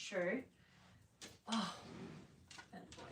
shirt. Oh, that boy.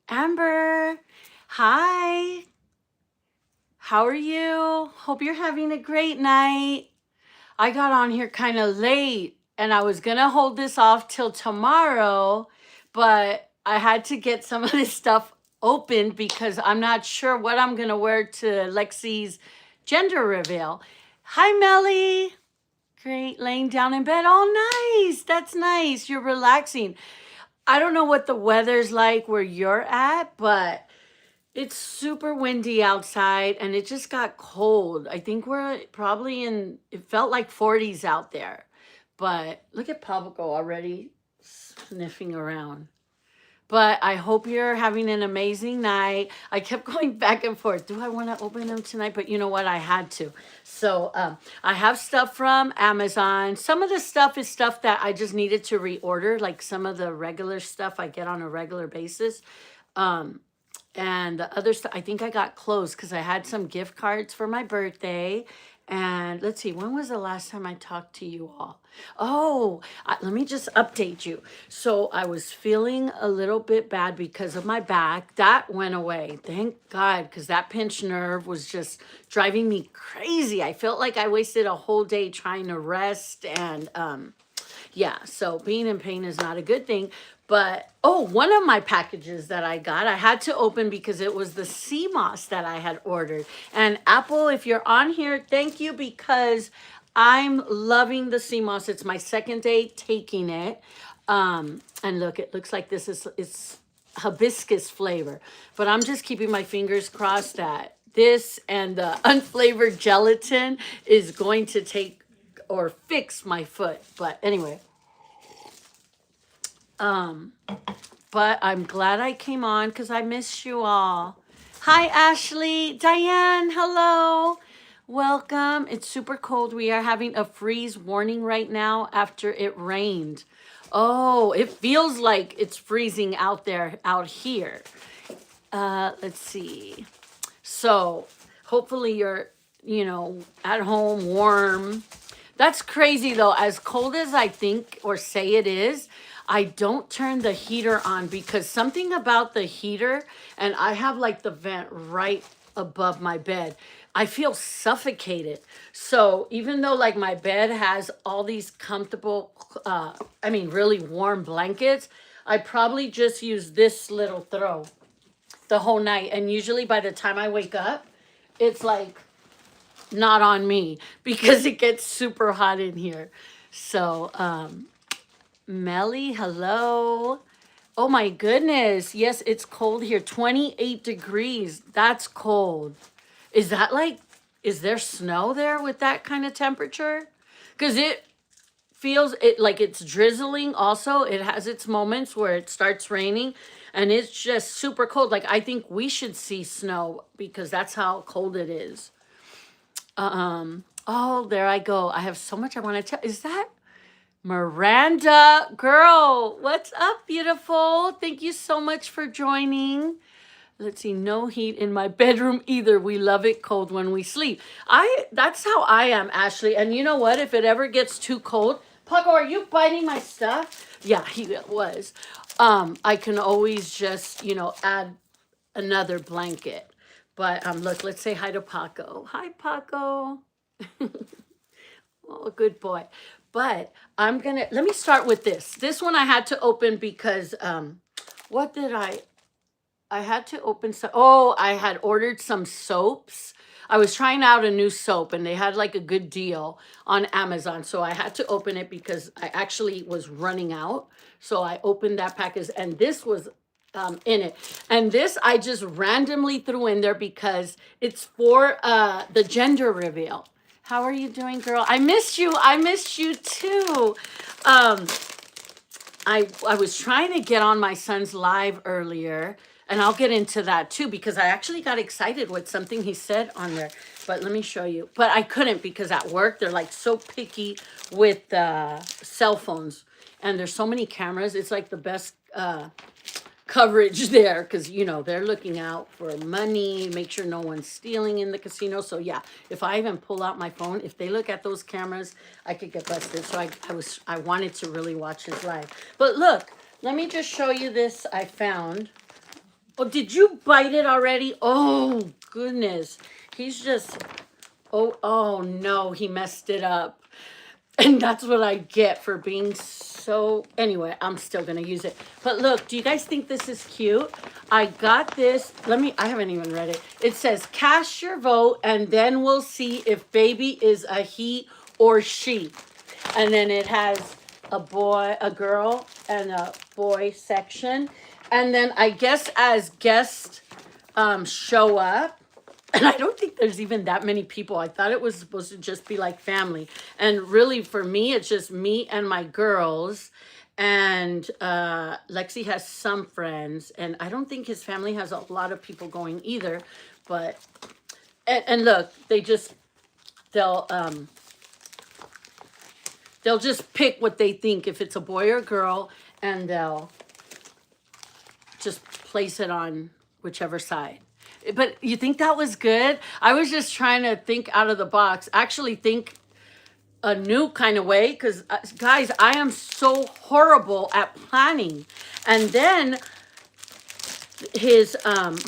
Amber, hi. How are you? Hope you're having a great night. I got on here kind of late and I was going to hold this off till tomorrow, but I had to get some of this stuff open because I'm not sure what I'm going to wear to Lexi's gender reveal. Hi, Melly. Great. Laying down in bed. Oh, nice. That's nice. You're relaxing. I don't know what the weather's like where you're at, but it's super windy outside and it just got cold. I think we're probably in, it felt like 40s out there. But look at Pablo already sniffing around. But I hope you're having an amazing night. I kept going back and forth. Do I want to open them tonight? But you know what? I had to. So I have stuff from Amazon. Some of the stuff is stuff that I just needed to reorder, like some of the regular stuff I get on a regular basis. Um, and the other stuff, I think I got clothes because I had some gift cards for my birthday. And let's see, when was the last time I talked to you all? Oh, let me just update you. So I was feeling a little bit bad because of my back. That went away. Thank God, because that pinched nerve was just driving me crazy. I felt like I wasted a whole day trying to rest and yeah, so being in pain is not a good thing. But oh, one of my packages that I got, I had to open because it was the sea moss that I had ordered. And Apple, if you're on here, thank you because I'm loving the sea moss. It's my second day taking it. And look, it looks like this is it's hibiscus flavor. But I'm just keeping my fingers crossed that this and the unflavored gelatin is going to take or fix my foot. But anyway, but I'm glad I came on because I missed you all. Hi, Ashley. Diane, hello. Welcome. It's super cold. We are having a freeze warning right now after it rained. Oh, it feels like it's freezing out there, out here. Let's see. So hopefully you're, at home warm. That's crazy though. As cold as I think or say it is, I don't turn the heater on because something about the heater, and I have like the vent right above my bed. I feel suffocated. So even though like my bed has all these comfortable, really warm blankets, I probably just use this little throw the whole night. And usually by the time I wake up, it's like not on me because it gets super hot in here. So, Melly, hello. Oh my goodness. Yes, it's cold here. 28 degrees. That's cold. Is that like, is there snow there with that kind of temperature? Because it feels it like it's drizzling also. It has its moments where it starts raining and it's just super cold. Like I think we should see snow because that's how cold it is. Oh, there I go. I have so much I want to tell. Is that Miranda? Girl, what's up, beautiful? Thank you so much for joining. Let's see, no heat in my bedroom either. We love it cold when we sleep. That's how I am, Ashley. And you know what? If it ever gets too cold, Paco, are you biting my stuff? Yeah, he was. I can always just, add another blanket. But look, let's say hi to Paco. Hi, Paco. Oh, good boy. But let me start with this. This one I had to open because what did I had to open some, I had ordered some soaps. I was trying out a new soap and they had like a good deal on Amazon. So I had to open it because I actually was running out. So I opened that package and this was in it. And this I just randomly threw in there because it's for the gender reveal. How are you doing, girl? I missed you. I missed you too. Um, I was trying to get on my son's live earlier, and I'll get into that too because I actually got excited with something he said on there. But let me show you. But I couldn't because at work they're like so picky with cell phones, and there's so many cameras. It's like the best coverage there because they're looking out for money, make sure no one's stealing in the casino. So yeah, if I even pull out my phone, if they look at those cameras, I could get busted. So I wanted to really watch his live. But look, let me just show you this I found. Oh, did you bite it already? Oh goodness, he's just oh no, he messed it up. And that's what I get for being so, anyway, I'm still gonna use it. But look, do you guys think this is cute? I got this, I haven't even read it. It says, cast your vote and then we'll see if baby is a he or she. And then it has a boy, a girl, and a boy section. And then I guess as guests show up, and I don't think there's even that many people. I thought it was supposed to just be like family. And really, for me, it's just me and my girls. And Lexi has some friends. And I don't think his family has a lot of people going either. But, and look, they'll just pick what they think, if it's a boy or girl, and they'll just place it on whichever side. But you think that was good? I was just trying to think out of the box, actually think a new kind of way, because guys, I am so horrible at planning. And then his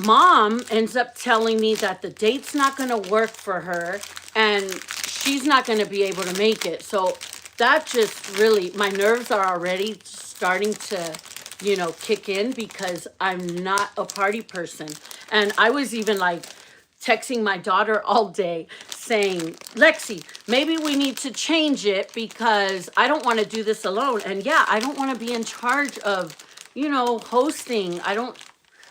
mom ends up telling me that the date's not going to work for her and she's not going to be able to make it. So that just really, my nerves are already starting to kick in because I'm not a party person. And I was even like texting my daughter all day saying, Lexi, maybe we need to change it because I don't want to do this alone. And yeah, I don't want to be in charge of, hosting.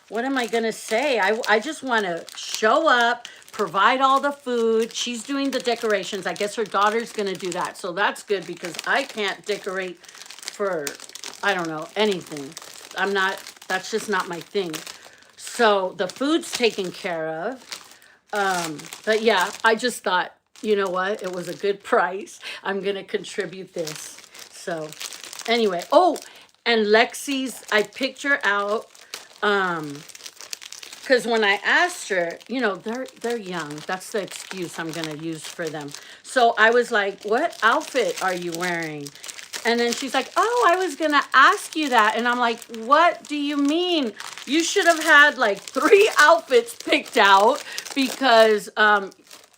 What am I going to say? I just want to show up, provide all the food. She's doing the decorations. I guess her daughter's going to do that. So that's good because I can't decorate for, I don't know, anything. That's just not my thing. So the food's taken care of. But yeah, I just thought, you know what? It was a good price. I'm going to contribute this. So anyway, and Lexi's, I picked her out. Because when I asked her, they're young. That's the excuse I'm going to use for them. So I was like, what outfit are you wearing? And then she's like, oh, I was going to ask you that. And I'm like, what do you mean? You should have had like 3 outfits picked out because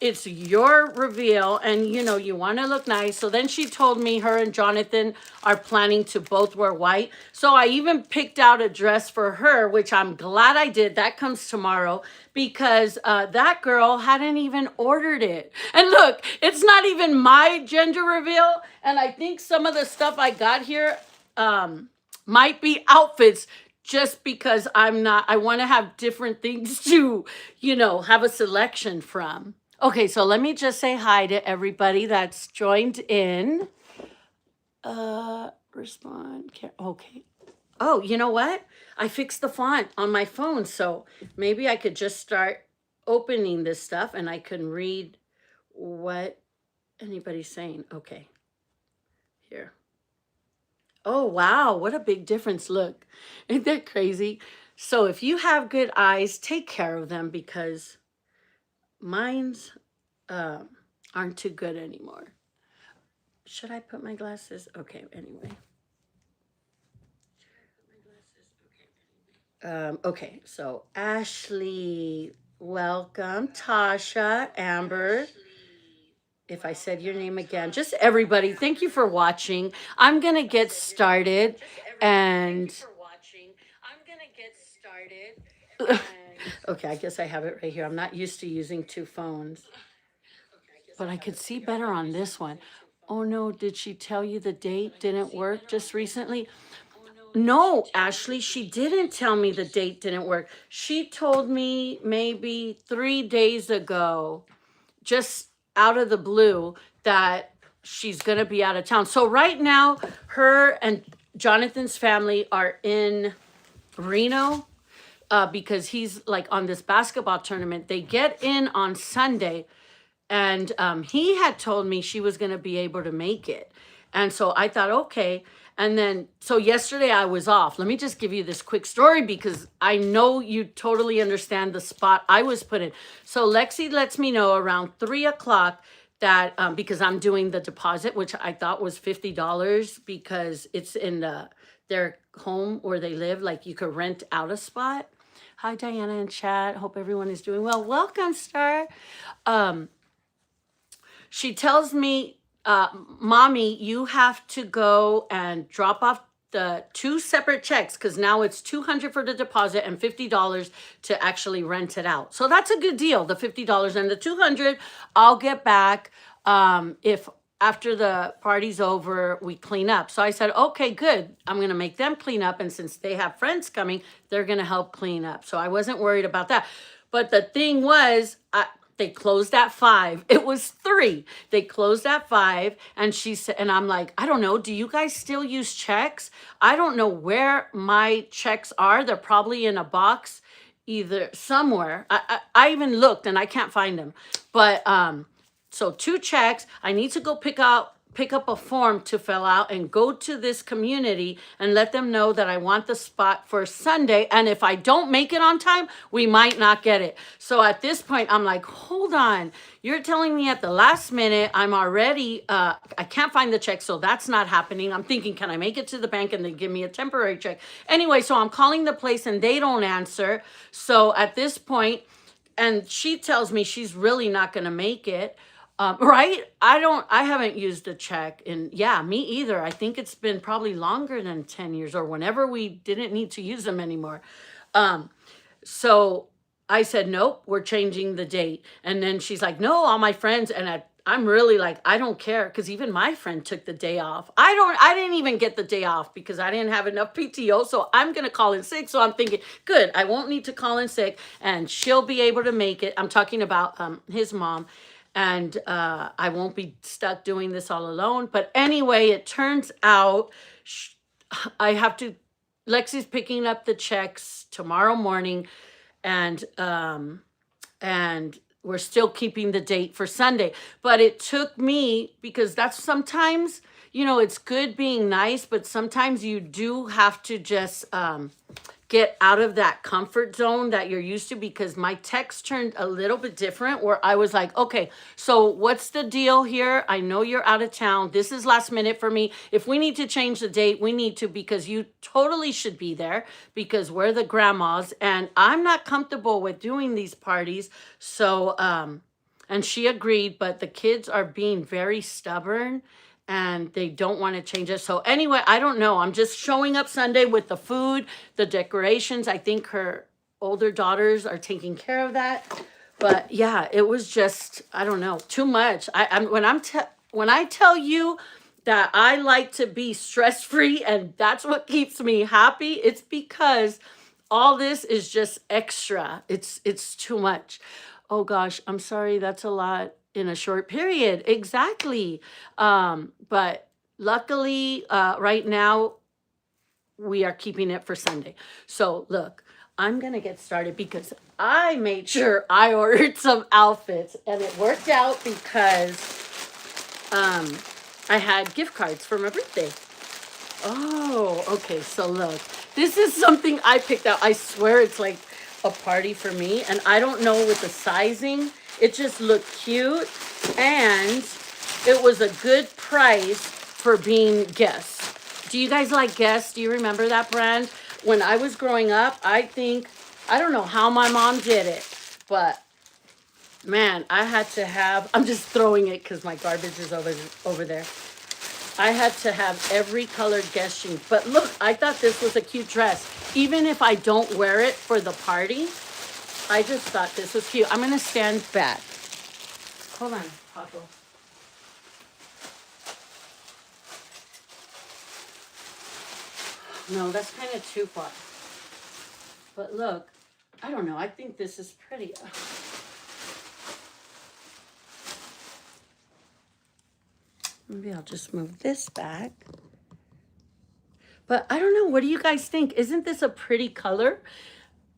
it's your reveal and, you want to look nice. So then she told me her and Jonathan are planning to both wear white. So I even picked out a dress for her, which I'm glad I did. That comes tomorrow because that girl hadn't even ordered it. And look, it's not even my gender reveal. And I think some of the stuff I got here might be outfits just because I want to have different things to, have a selection from. Okay, so let me just say hi to everybody that's joined in. Respond. Okay. Oh, you know what? I fixed the font on my phone, so maybe I could just start opening this stuff and I can read what anybody's saying. Okay. Here. Oh, wow. What a big difference. Look, isn't that crazy? So if you have good eyes, take care of them because mine's aren't too good anymore. Should I put my glasses? Okay, anyway. Okay, so Ashley, welcome. Tasha, Amber. If I said your name again, just everybody, thank you for watching. I'm going to get started and Okay, I guess I have it right here. I'm not used to using two phones, but I could see better on this one. Oh no, did she tell you the date didn't work just recently? No, Ashley, she didn't tell me the date didn't work. She told me maybe 3 days ago, just out of the blue, that she's going to be out of town. So right now, her and Jonathan's family are in Reno, because he's like on this basketball tournament. They get in on Sunday, and he had told me she was going to be able to make it. And so I thought, okay. And then, so yesterday I was off. Let me just give you this quick story because I know you totally understand the spot I was put in. So Lexi lets me know around 3 o'clock that, because I'm doing the deposit, which I thought was $50 because it's in their home where they live. Like you could rent out a spot. Hi, Diana and chat. Hope everyone is doing well. Welcome, Star. She tells me, Mommy, you have to go and drop off the two separate checks because now it's $200 for the deposit and $50 to actually rent it out. So that's a good deal, the $50 and the $200. I'll get back if after the party's over, we clean up. So I said, okay, good. I'm going to make them clean up. And since they have friends coming, they're going to help clean up. So I wasn't worried about that. But the thing was, they closed at 5. It was 3. They closed at 5. And she said, and I'm like, I don't know. Do you guys still use checks? I don't know where my checks are. They're probably in a box either somewhere. I even looked and I can't find them. But so 2 checks. I need to go pick up a form to fill out and go to this community and let them know that I want the spot for Sunday. And if I don't make it on time, we might not get it. So at this point, I'm like, hold on. You're telling me at the last minute, I'm already, I can't find the check. So that's not happening. I'm thinking, can I make it to the bank and they give me a temporary check? Anyway, so I'm calling the place and they don't answer. So at this point, and she tells me she's really not going to make it. Right? I haven't used a check in, yeah, me either. I think it's been probably longer than 10 years or whenever we didn't need to use them anymore. So I said, nope, we're changing the date. And then she's like, no, all my friends. And I'm really like, I don't care. Because even my friend took the day off. I didn't even get the day off because I didn't have enough PTO. So I'm going to call in sick. So I'm thinking, good, I won't need to call in sick and she'll be able to make it. I'm talking about his mom. And I won't be stuck doing this all alone. But anyway, it turns out I have to, Lexi's picking up the checks tomorrow morning, and we're still keeping the date for Sunday. But it took me, because that's sometimes, it's good being nice, but sometimes you do have to just get out of that comfort zone that you're used to, because my text turned a little bit different where I was like, okay, so what's the deal here? I know you're out of town. This is last minute for me. If we need to change the date, we need to, because you totally should be there because we're the grandmas and I'm not comfortable with doing these parties. So, and she agreed, but the kids are being very stubborn and they don't want to change it. So anyway, I don't know. I'm just showing up Sunday with the food, the decorations. I think her older daughters are taking care of that. But yeah, it was just, I don't know, too much. When I tell you that I like to be stress-free and that's what keeps me happy, it's because all this is just extra. It's too much. Oh gosh, I'm sorry. That's a lot in a short period. Exactly. But luckily, right now, we are keeping it for Sunday. So look, I'm going to get started because I made sure I ordered some outfits and it worked out because I had gift cards for my birthday. Oh, okay. So look, this is something I picked out. I swear it's like a party for me. And I don't know with the sizing, it just looked cute. And it was a good price for being Guess. Do you guys like Guess? Do you remember that brand? When I was growing up, I don't know how my mom did it, but man, I had to have, I'm just throwing it because my garbage is over there. I had to have every color Guess jeans. But look, I thought this was a cute dress. Even if I don't wear it for the party, I just thought this was cute. I'm going to stand back. Hold on, Paco. No, that's kind of too far. But look, I don't know. I think this is pretty. Maybe I'll just move this back. But I don't know. What do you guys think? Isn't this a pretty color?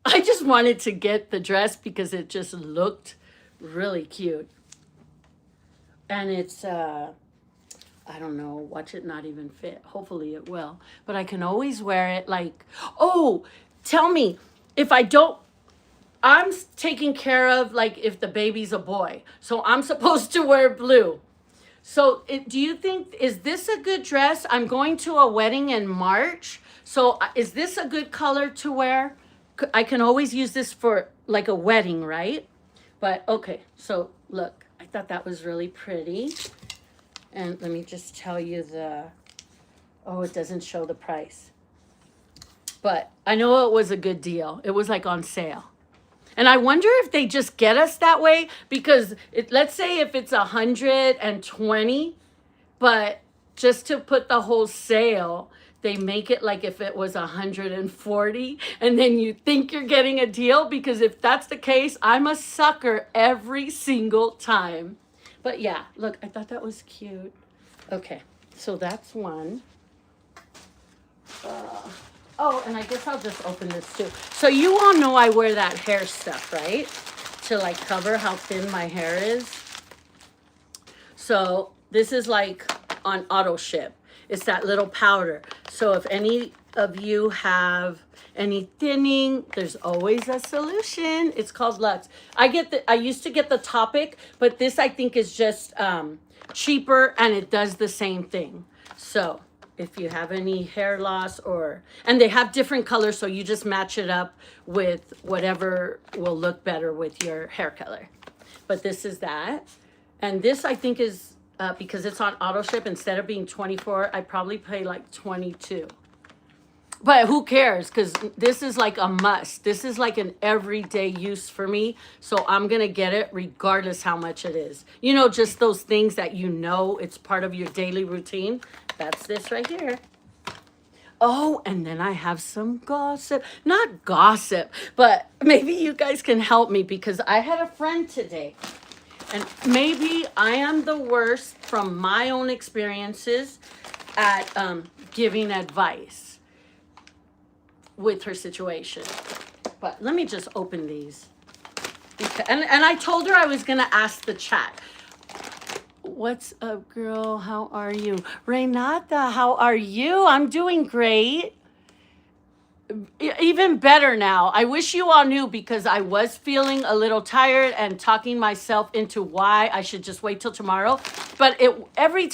I just wanted to get the dress because it just looked really cute. And it's, I don't know, watch it not even fit. Hopefully it will. But I can always wear it like, oh, tell me, if I don't, I'm taking care of like if the baby's a boy. So I'm supposed to wear blue. So do you think, is this a good dress? I'm going to a wedding in March. So is this a good color to wear? I can always use this for like a wedding, right? But okay, so look, I thought that was really pretty. And let me just tell you oh, it doesn't show the price. But I know it was a good deal. It was like on sale. And I wonder if they just get us that way because let's say if it's 120, but just to put the whole sale, they make it like if it was 140 and then you think you're getting a deal because if that's the case, I'm a sucker every single time. But yeah, look, I thought that was cute. Okay, so that's one. Oh, and I guess I'll just open this too. So you all know I wear that hair stuff, right? To like cover how thin my hair is. So this is like on auto ship. It's that little powder. So if any of you have any thinning, there's always a solution. It's called Lux. I used to get the Topic, but this I think is just cheaper and it does the same thing. So if you have any hair loss and they have different colors, so you just match it up with whatever will look better with your hair color. But this is that. And this I think is, because it's on auto ship, instead of being 24, I probably pay like 22. But who cares? Because this is like a must. This is like an everyday use for me. So I'm going to get it regardless how much it is. You know, just those things that you know it's part of your daily routine. That's this right here. Oh, and then I have some gossip. Not gossip, but maybe you guys can help me because I had a friend today. And maybe I am the worst from my own experiences at giving advice with her situation. But let me just open these. And I told her I was going to ask the chat. What's up, girl? How are you? Renata, how are you? I'm doing great. Even better now. I wish you all knew because I was feeling a little tired and talking myself into why I should just wait till tomorrow. But every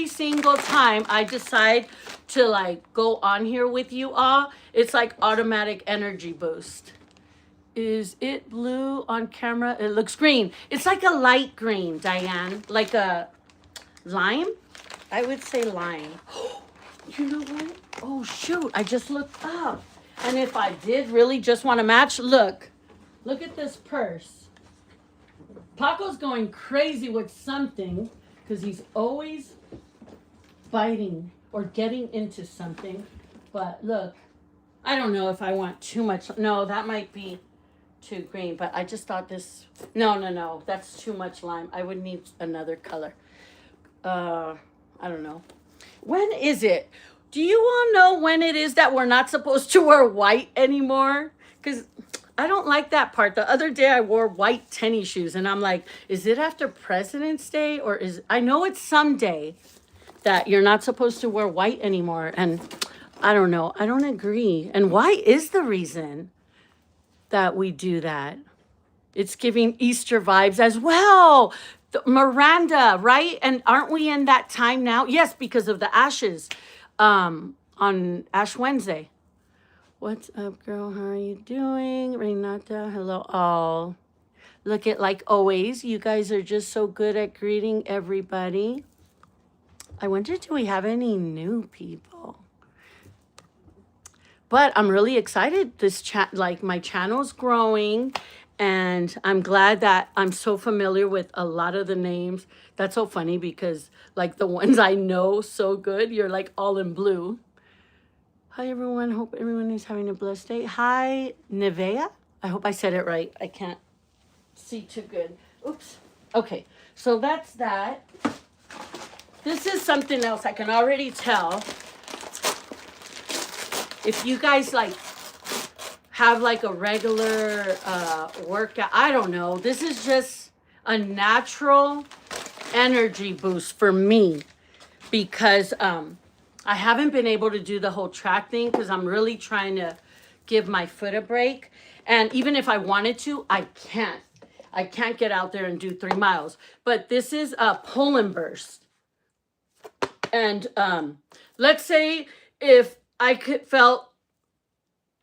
single time I decide to like go on here with you all, it's like automatic energy boost. Is it blue on camera? It looks green. It's like a light green, Diane. Like a lime? I would say lime. You know what? Oh, shoot. I just looked up. And if I did really just want to match, look at this purse. Paco's going crazy with something because he's always biting or getting into something. But look, I don't know if I want too much. No, that might be too green, but I just thought this, no, that's too much lime. I would need another color. I don't know. When is it? Do you all know when it is that we're not supposed to wear white anymore? Because I don't like that part. The other day I wore white tennis shoes and I'm like, is it after President's Day or I know it's someday that you're not supposed to wear white anymore. And I don't know. I don't agree. And why is the reason that we do that? It's giving Easter vibes as well. Miranda, right? And aren't we in that time now? Yes, because of the ashes on Ash Wednesday. What's up, girl? How are you doing? Renata, hello all. Look at, like always, you guys are just so good at greeting everybody. I wonder, do we have any new people? but I'm really excited. This chat, like my channel's growing, and I'm glad that I'm so familiar with a lot of the names. That's so funny because like the ones I know so good, you're like all in blue. Hi everyone, hope everyone is having a blessed day. Hi Nevea, I hope I said it right. I can't see too good. Oops. Okay, so that's that. This is something else I can already tell. If you guys like have like a regular workout, I don't know. This is just a natural energy boost for me because I haven't been able to do the whole track thing because I'm really trying to give my foot a break. And even if I wanted to, I can't. I can't get out there and do 3 miles. But this is a pull and burst. And let's say if felt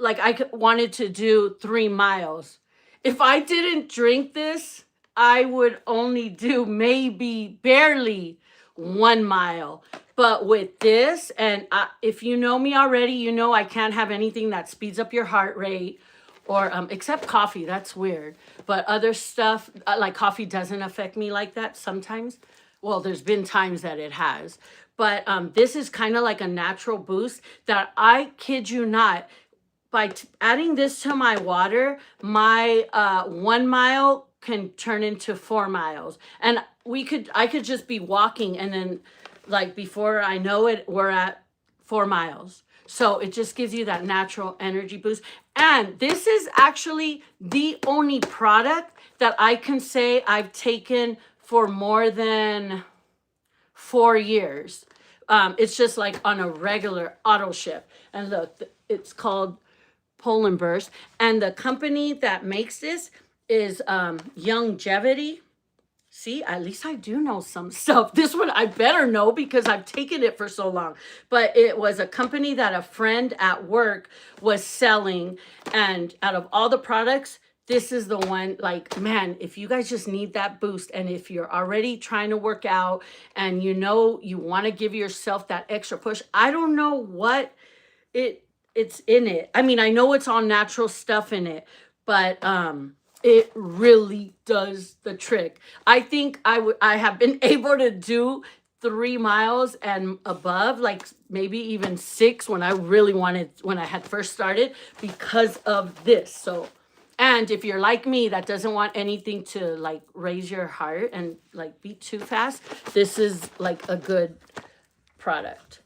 like wanted to do 3 miles. If I didn't drink this, I would only do maybe barely 1 mile. But with this, and if you know me already, you know I can't have anything that speeds up your heart rate or except coffee. That's weird. But other stuff, like coffee doesn't affect me like that sometimes. Well, there's been times that it has. But this is kind of like a natural boost that I kid you not, by adding this to my water, my 1 mile can turn into 4 miles. And I could just be walking and then like before I know it, we're at 4 miles. So it just gives you that natural energy boost. And this is actually the only product that I can say I've taken for more than 4 years. It's just like on a regular auto ship. And look, it's called Pull and Burst. And the company that makes this is Youngevity. See, at least I do know some stuff. This one I better know because I've taken it for so long. But it was a company that a friend at work was selling. And out of all the products, this is the one, like, man, if you guys just need that boost, and if you're already trying to work out and you know you want to give yourself that extra push, I don't know what it's in it. I mean, I know it's all natural stuff in it, but it really does the trick. I think I have been able to do 3 miles and above, like maybe even 6 when when I had first started because of this. So, and if you're like me that doesn't want anything to like raise your heart and like beat too fast, this is like a good product.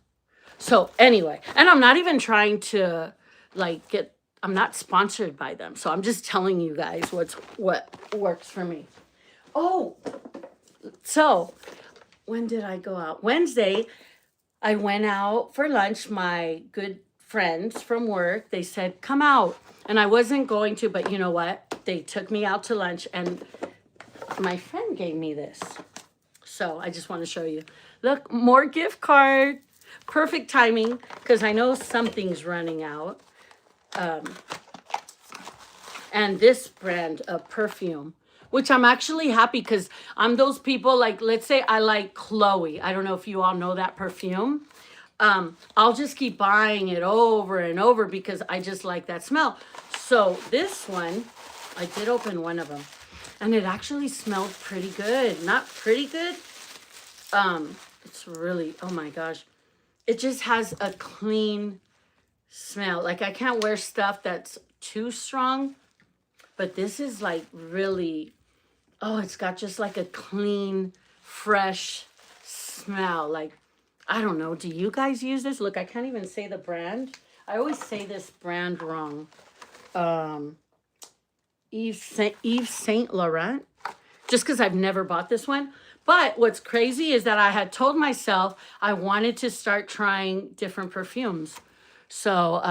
So anyway, and I'm not even trying to like I'm not sponsored by them. So I'm just telling you guys what works for me. Oh, so when did I go out? Wednesday, I went out for lunch. My good friends from work, they said, come out. And I wasn't going to, but you know what? They took me out to lunch and my friend gave me this. So I just want to show you. Look, more gift card. Perfect timing because I know something's running out. And this brand of perfume, which I'm actually happy because I'm those people, like, let's say I like Chloe. I don't know if you all know that perfume. I'll just keep buying it over and over because I just like that smell. So this one, I did open one of them and it actually smelled pretty good. Not pretty good. It's really, oh my gosh. It just has a clean smell. Like I can't wear stuff that's too strong, but this is like really, oh, it's got just like a clean, fresh smell. Like, I don't know. Do you guys use this? Look, I can't even say the brand. I always say this brand wrong. Yves Saint Laurent, just because I've never bought this one. But what's crazy is that I had told myself I wanted to start trying different perfumes. So,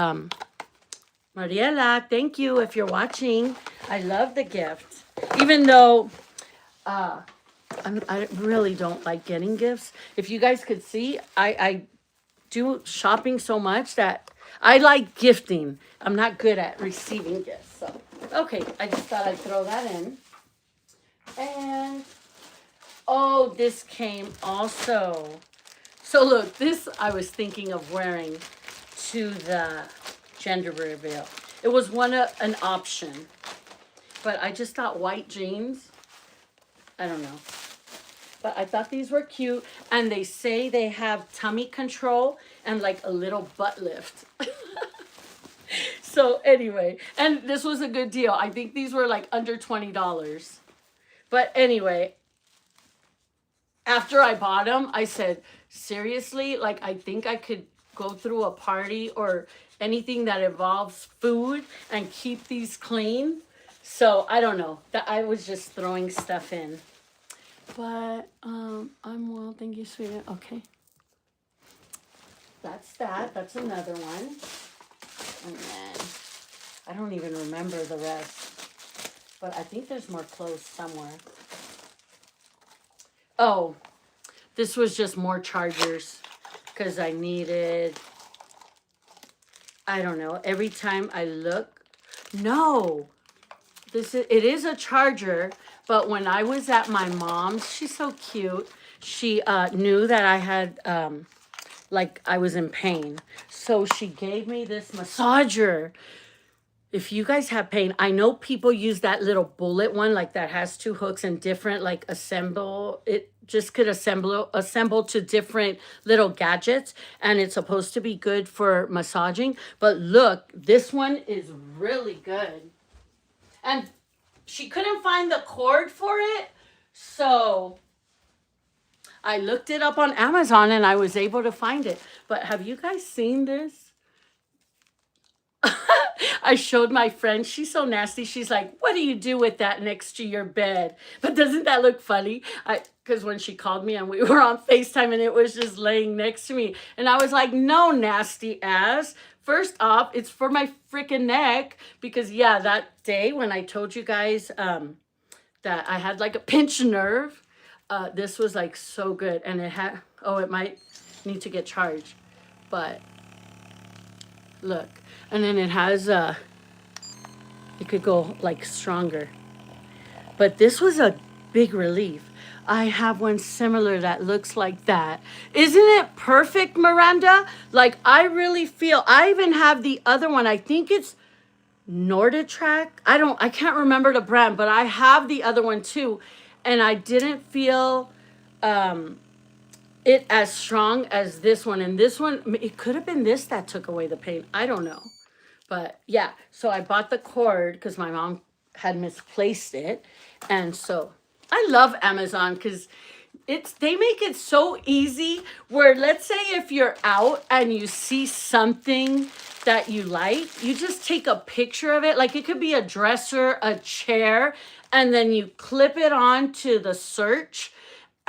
Mariela, thank you if you're watching. I love the gift. Even though I really don't like getting gifts. If you guys could see, I do shopping so much that I like gifting. I'm not good at receiving gifts. So, okay, I just thought I'd throw that in. And oh, this came also. So look, this I was thinking of wearing to the gender reveal. It was an option. But I just thought white jeans, I don't know. But I thought these were cute. And they say they have tummy control and like a little butt lift. So anyway, and this was a good deal. I think these were like under $20. But anyway, after I bought them, I said, seriously, like I think I could go through a party or anything that involves food and keep these clean. So I don't know. That I was just throwing stuff in. But I'm well, thank you, sweetie. Okay. That's that. That's another one. And then I don't even remember the rest. But I think there's more clothes somewhere. Oh, this was just more chargers because I needed, I don't know, every time I look. No, it is a charger, but when I was at my mom's, she's so cute. She knew that I had, like I was in pain. So she gave me this massager. If you guys have pain, I know people use that little bullet one, like that has two hooks and different, like it just could assemble to different little gadgets, and it's supposed to be good for massaging. But look, this one is really good. And she couldn't find the cord for it, so I looked it up on Amazon and I was able to find it. But have you guys seen this? I showed my friend. She's so nasty. She's like, what do you do with that next to your bed? But doesn't that look funny? Because when she called me and we were on FaceTime and it was just laying next to me. And I was like, no, nasty ass. First off, it's for my freaking neck. Because, yeah, that day when I told you guys that I had like a pinched nerve, this was like so good. And it had, it might need to get charged. But look. And then it has it could go like stronger. But this was a big relief. I have one similar that looks like that. Isn't it perfect, Miranda? Like I really feel, I even have the other one. I think it's Norditrack. I can't remember the brand, but I have the other one too. And I didn't feel it as strong as this one. And this one, it could have been this that took away the pain. I don't know. But yeah, so I bought the cord because my mom had misplaced it. And so I love Amazon because they make it so easy where, let's say if you're out and you see something that you like, you just take a picture of it. Like it could be a dresser, a chair, and then you clip it onto the search.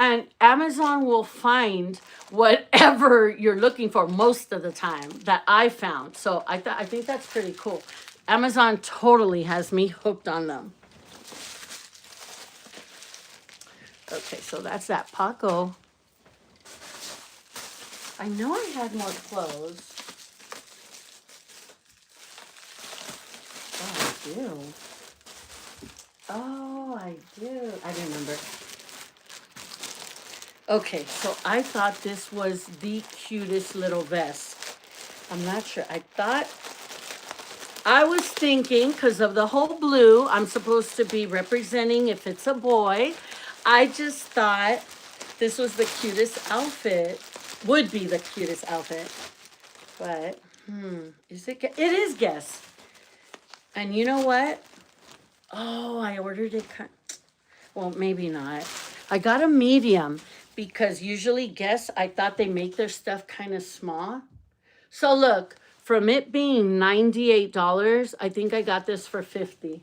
And Amazon will find whatever you're looking for most of the time that I found. So I think that's pretty cool. Amazon totally has me hooked on them. Okay, so that's that Paco. I know I had more clothes. Oh, I do. Oh, I do. I remember. Okay, so I thought this was the cutest little vest. I'm not sure. I was thinking, because of the whole blue, I'm supposed to be representing if it's a boy. I just thought this was the cutest outfit. Would be the cutest outfit. But, it is Guess. And you know what? Oh, I ordered it. Well, maybe not. I got a medium. Because usually, Guess, I thought they make their stuff kind of small. So look, from it being $98, I think I got this for $50.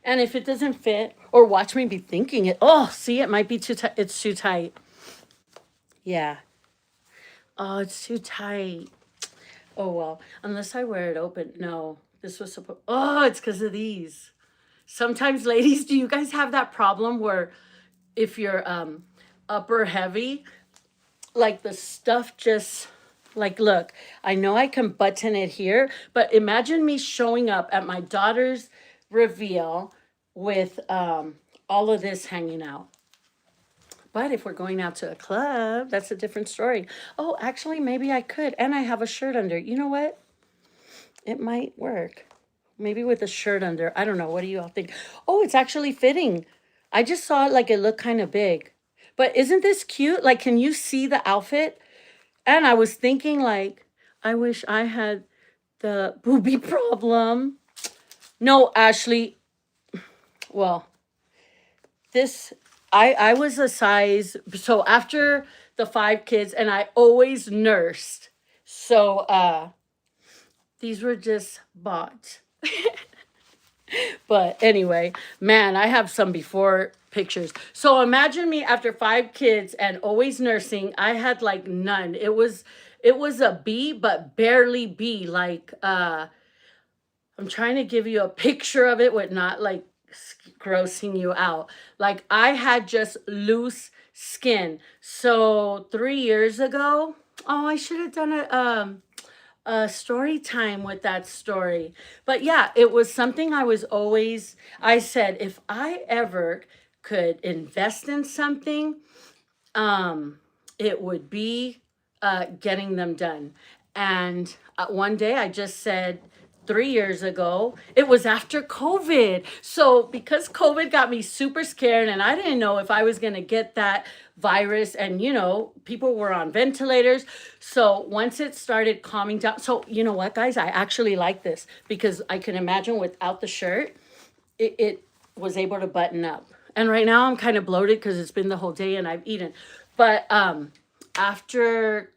And if it doesn't fit, or watch me be thinking it, see, it might be too tight. It's too tight. Yeah. Oh, it's too tight. Oh, well, unless I wear it open. No, this was supposed, it's because of these. Sometimes, ladies, do you guys have that problem where if you're, upper heavy, like the stuff just like, look, I know I can button it here, but imagine me showing up at my daughter's reveal with all of this hanging out. But if we're going out to a club, that's a different story. Oh, actually, maybe I could. And I have a shirt under. You know what? It might work. Maybe with a shirt under. I don't know. What do you all think? Oh, it's actually fitting. I just saw it like it looked kind of big. But isn't this cute? Like, can you see the outfit? And I was thinking, like, I wish I had the booby problem. No, Ashley. Well, this I was a size, so after the 5 kids, and I always nursed. So these were just bought. But anyway, man, I have some before pictures. So imagine me after 5 kids and always nursing. I had like none. It was a B, but barely B. Like I'm trying to give you a picture of it with not like grossing you out. Like I had just loose skin. So 3 years ago, oh, I should have done a story time with that story. But yeah, it was something I said, if I ever could invest in something, um, it would be getting them done. And one day I just said, 3 years ago, it was after COVID. So, because COVID got me super scared, and I didn't know if I was going to get that virus, and people were on ventilators. So, once it started calming down, so you know what, guys, I actually like this because I can imagine without the shirt, it was able to button up. And right now I'm kind of bloated because it's been the whole day and I've eaten. But after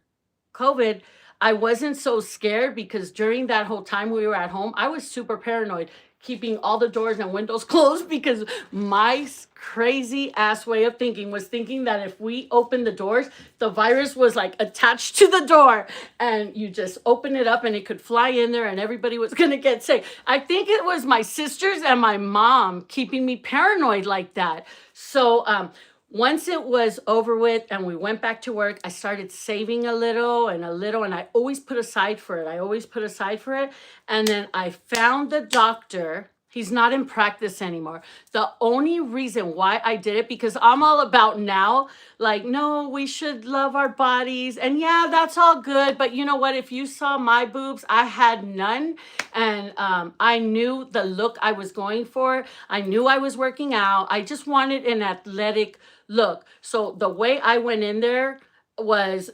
COVID, I wasn't so scared because during that whole time we were at home, I was super paranoid, keeping all the doors and windows closed because my crazy ass way of thinking was thinking that if we opened the doors, the virus was like attached to the door and you just open it up and it could fly in there and everybody was going to get sick. I think it was my sisters and my mom keeping me paranoid like that. So, once it was over with and we went back to work, I started saving a little, and I always put aside for it. I always put aside for it. And then I found the doctor. He's not in practice anymore. The only reason why I did it, because I'm all about now, like, no, we should love our bodies. And yeah, that's all good. But you know what? If you saw my boobs, I had none. And I knew the look I was going for. I knew I was working out. I just wanted an athletic look. So the way I went in there was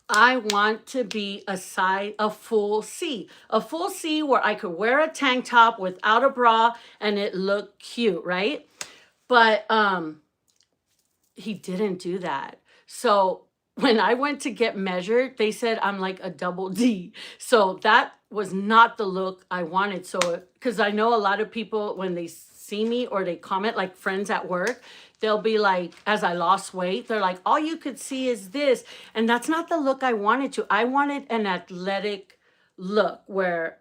I want to be a full C where I could wear a tank top without a bra and it looked cute, right? But he didn't do that. So when I went to get measured, they said I'm like a double D. So that was not the look I wanted. So, because I know a lot of people, when they see me or they comment, like friends at work, they'll be like, as I lost weight, they're like, all you could see is this. And that's not the look I wanted to. I wanted an athletic look where,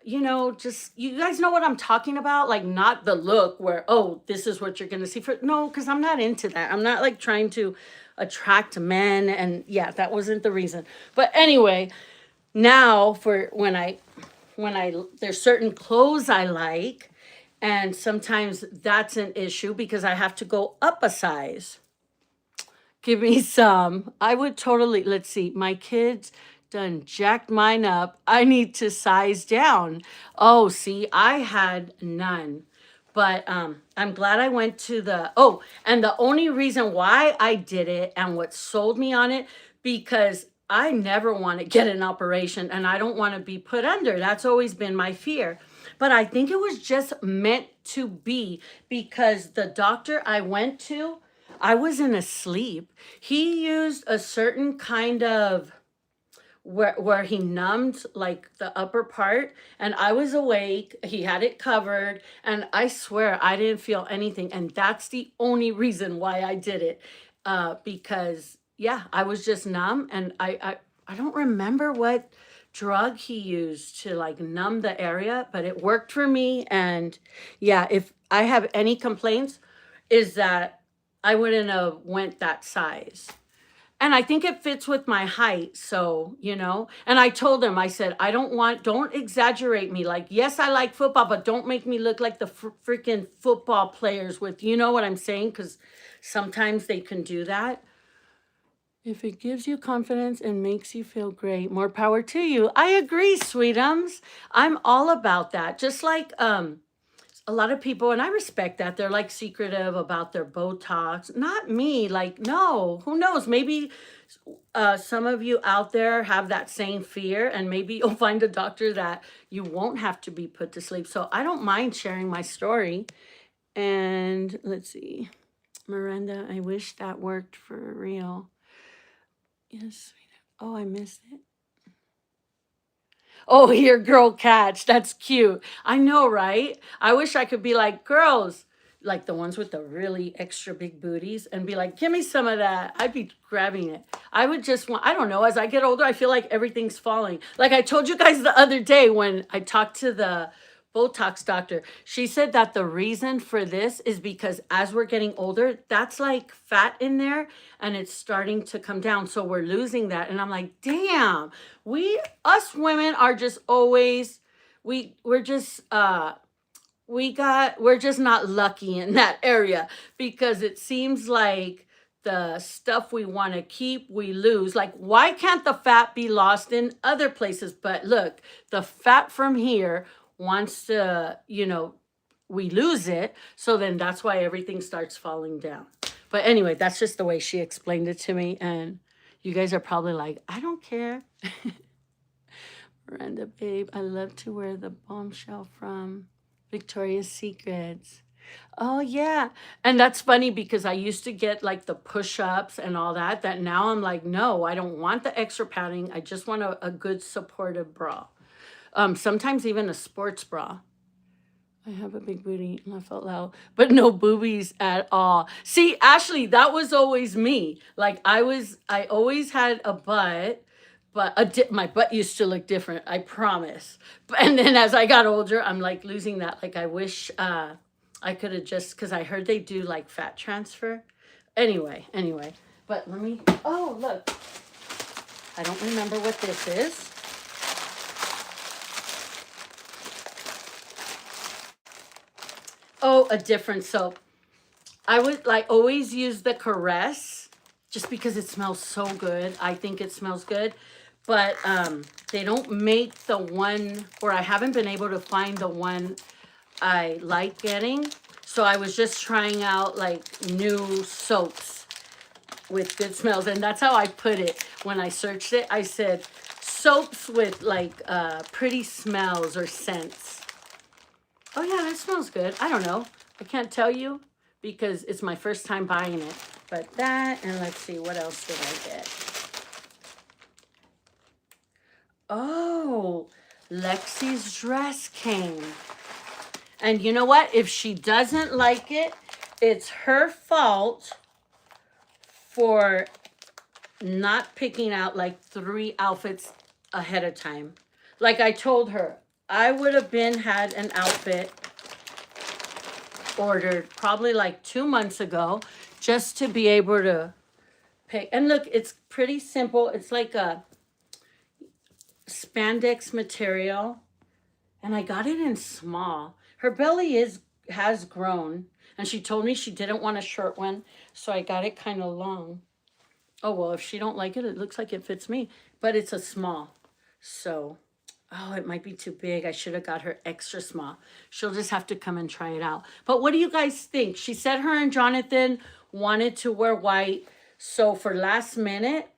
just, you guys know what I'm talking about? Like, not the look where, oh, this is what you're going to see for, no, because I'm not into that. I'm not like trying to attract men. And yeah, that wasn't the reason. But anyway, now for there's certain clothes I like, and sometimes that's an issue because I have to go up a size. Give me some. I would totally, let's see, my kids done jacked mine up. I need to size down. Oh, see, I had none. But I'm glad I went to and the only reason why I did it and what sold me on it, because I never want to get an operation and I don't want to be put under. That's always been my fear. But I think it was just meant to be because the doctor I went to, I wasn't asleep. He used a certain kind of where he numbed like the upper part, and I was awake. He had it covered, and I swear I didn't feel anything. And that's the only reason why I did it. Because yeah, I was just numb, and I don't remember what drug he used to like numb the area, but it worked for me. And yeah, if I have any complaints, is that I wouldn't have went that size. And I think it fits with my height. So, and I told him, I said, don't exaggerate me. Like, yes, I like football, but don't make me look like the freaking football players with, you know what I'm saying? Because sometimes they can do that. If it gives you confidence and makes you feel great, more power to you. I agree, sweetums. I'm all about that. Just like a lot of people, and I respect that, they're like secretive about their Botox. Not me. Like, no, who knows? Maybe some of you out there have that same fear, and maybe you'll find a doctor that you won't have to be put to sleep. So I don't mind sharing my story. And let's see, Miranda, I wish that worked for real. Yes. Oh, I missed it. Oh, here, girl catch. That's cute. I know, right? I wish I could be like girls, like the ones with the really extra big booties, and be like, give me some of that. I'd be grabbing it. I would just want, I don't know, as I get older, I feel like everything's falling. Like I told you guys the other day when I talked to the Botox doctor, she said that the reason for this is because as we're getting older, that's like fat in there and it's starting to come down. So we're losing that. And I'm like, damn, us women are just always, we're just, we're just not lucky in that area because it seems like the stuff we want to keep, we lose. Like, why can't the fat be lost in other places? But look, the fat from here wants to, we lose it. So then that's why everything starts falling down. But anyway, that's just the way she explained it to me. And you guys are probably like, I don't care. Miranda, babe, I love to wear the bombshell from Victoria's Secrets. Oh, yeah. And that's funny because I used to get like the push ups and all that, that now I'm like, no, I don't want the extra padding. I just want a good supportive bra. Sometimes even a sports bra. I have a big booty, laugh out loud, but no boobies at all. See, Ashley, that was always me. Like I always had a butt, but my butt used to look different. I promise. And then as I got older, I'm like losing that. Like I wish I could have just, because I heard they do like fat transfer. Anyway. But let me. Oh, look. I don't remember what this is. Oh, a different soap. I would like always use the Caress just because it smells so good. I think it smells good. But they don't make the one, or I haven't been able to find the one I like getting. So I was just trying out like new soaps with good smells. And that's how I put it when I searched it. I said soaps with like pretty smells or scents. Oh yeah, that smells good. I don't know. I can't tell you because it's my first time buying it. But that, and let's see, what else did I get? Oh, Lexi's dress came. And you know what? If she doesn't like it, it's her fault for not picking out like 3 outfits ahead of time. Like I told her, I would have had an outfit ordered probably like 2 months ago just to be able to pick. And look, it's pretty simple. It's like a spandex material. And I got it in small. Her belly has grown. And she told me she didn't want a short one. So I got it kind of long. Oh, well, if she don't like it, it looks like it fits me. But it's a small. So, oh, it might be too big. I should have got her extra small. She'll just have to come and try it out. But what do you guys think? She said her and Jonathan wanted to wear white. So for last minute,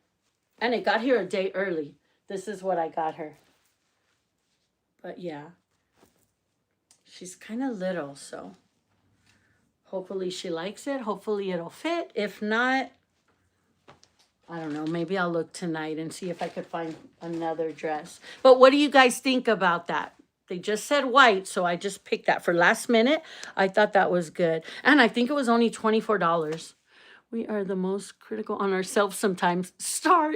and it got here a day early. This is what I got her. But yeah, she's kind of little, so hopefully she likes it. Hopefully it'll fit. If not, I don't know, maybe I'll look tonight and see if I could find another dress. But what do you guys think about that? They just said white, so I just picked that for last minute. I thought that was good. And I think it was only $24. We are the most critical on ourselves sometimes.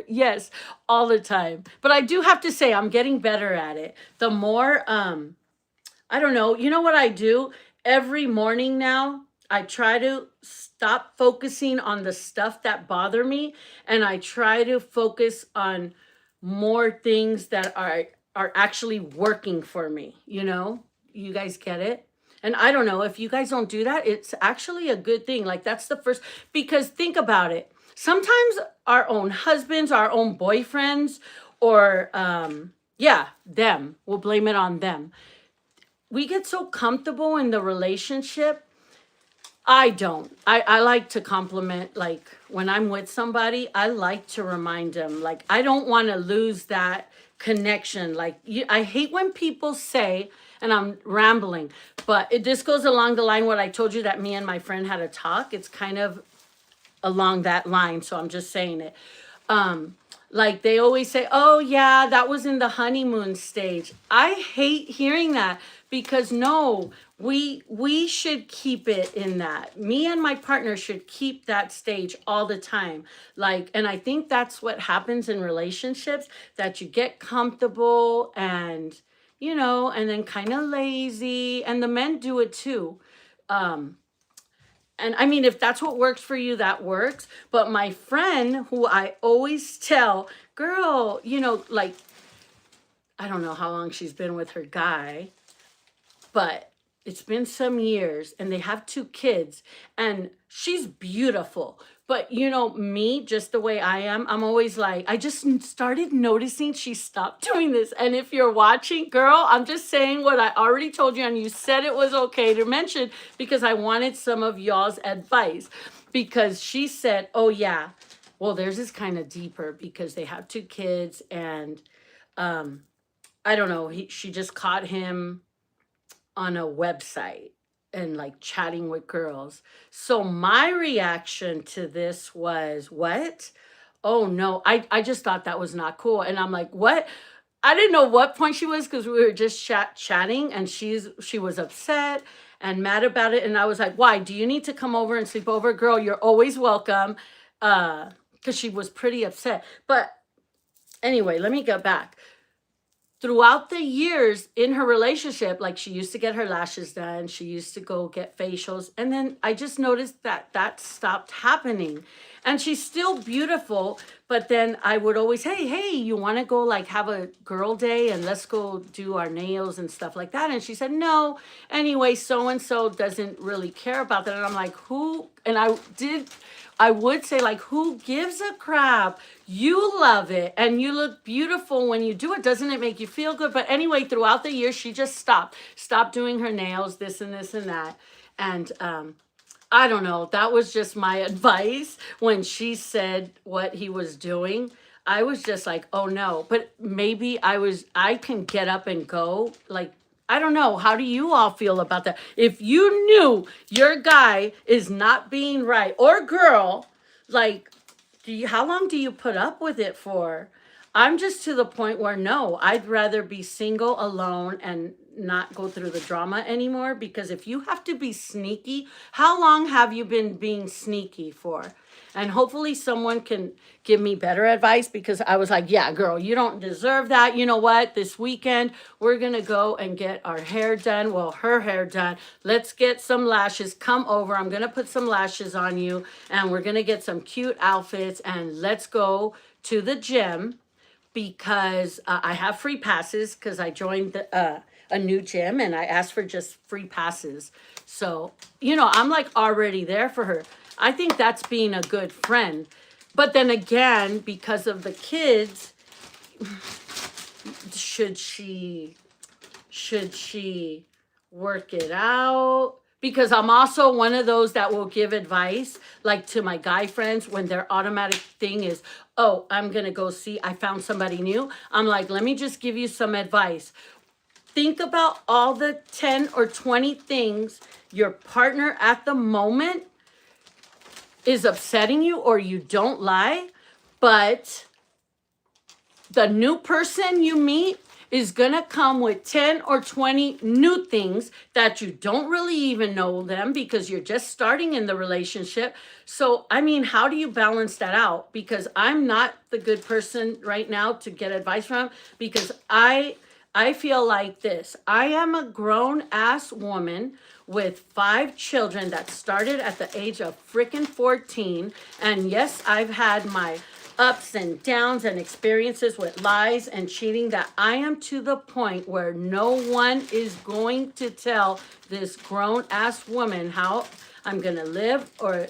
Yes, all the time. But I do have to say, I'm getting better at it. The more, I don't know, you know what I do? Every morning now, I try to stop focusing on the stuff that bother me, and I try to focus on more things that are actually working for me, You guys get it? And I don't know, if you guys don't do that, it's actually a good thing. Like that's the first, because think about it. sometimes our own husbands, our own boyfriends, or yeah, them. We'll blame it on them. We get so comfortable in the relationship. I don't. I like to compliment, like when I'm with somebody, I like to remind them, like, I don't want to lose that connection. Like, I hate when people say, and I'm rambling, but this goes along the line what I told you that me and my friend had a talk. It's kind of along that line, so I'm just saying it. Like they always say, oh yeah, that was in the honeymoon stage. I hate hearing that, because no, we should keep it in that. Me and my partner should keep that stage all the time. Like, and I think that's what happens in relationships, that you get comfortable and, and then kind of lazy, and the men do it too. And I mean, if that's what works for you, that works. But my friend, who I always tell, girl, like, I don't know how long she's been with her guy, but it's been some years, and they have 2 kids, and she's beautiful. But me, just the way I am, I'm always like, I just started noticing she stopped doing this. And if you're watching, girl, I'm just saying what I already told you, and you said it was okay to mention, because I wanted some of y'all's advice. Because she said, oh yeah, well, theirs is kind of deeper, because they have 2 kids, and I don't know, she just caught him on a website and like chatting with girls. So my reaction to this was, what? Oh no, I just thought that was not cool. And I'm like, what? I didn't know what point she was, because we were just chatting, and she was upset and mad about it. And I was like, why? Do you need to come over and sleep over? Girl, you're always welcome. Because she was pretty upset. But anyway, let me get back. Throughout the years in her relationship, like, she used to get her lashes done, she used to go get facials, and then I just noticed that stopped happening. And she's still beautiful, but then I would always, hey, you want to go like have a girl day and let's go do our nails and stuff like that? And she said no. Anyway, so and so doesn't really care about that. And I'm like, who? And I would say, like, who gives a crap? You love it and you look beautiful when you do it. Doesn't it make you feel good? But anyway, throughout the years, she just stopped doing her nails, this and this and that. And I don't know, that was just my advice when she said what he was doing. I was just like, oh no. But maybe I can get up and go. Like, I don't know. How do you all feel about that? If you knew your guy is not being right, or girl, like, how long do you put up with it for? I'm just to the point where no, I'd rather be single, alone, and not go through the drama anymore. Because if you have to be sneaky, how long have you been being sneaky for? And hopefully someone can give me better advice, because I was like, yeah, girl, you don't deserve that. You know what? This weekend, we're going to go and get our hair done. Well, her hair done. Let's get some lashes. Come over. I'm going to put some lashes on you, and we're going to get some cute outfits, and let's go to the gym, because I have free passes, because I joined a new gym, and I asked for just free passes. So, I'm like already there for her. I think that's being a good friend. But then again, because of the kids, should she work it out? Because I'm also one of those that will give advice, like to my guy friends, when their automatic thing is, oh, I'm going to go see, I found somebody new. I'm like, let me just give you some advice. Think about all the 10 or 20 things your partner at the moment is upsetting you or you don't like, but the new person you meet is going to come with 10 or 20 new things that you don't really even know them, because you're just starting in the relationship. So, I mean, how do you balance that out? Because I'm not the good person right now to get advice from, because I feel like this. I am a grown ass woman with 5 children that started at the age of freaking 14. And yes, I've had my ups and downs and experiences with lies and cheating, that I am to the point where no one is going to tell this grown ass woman how I'm going to live or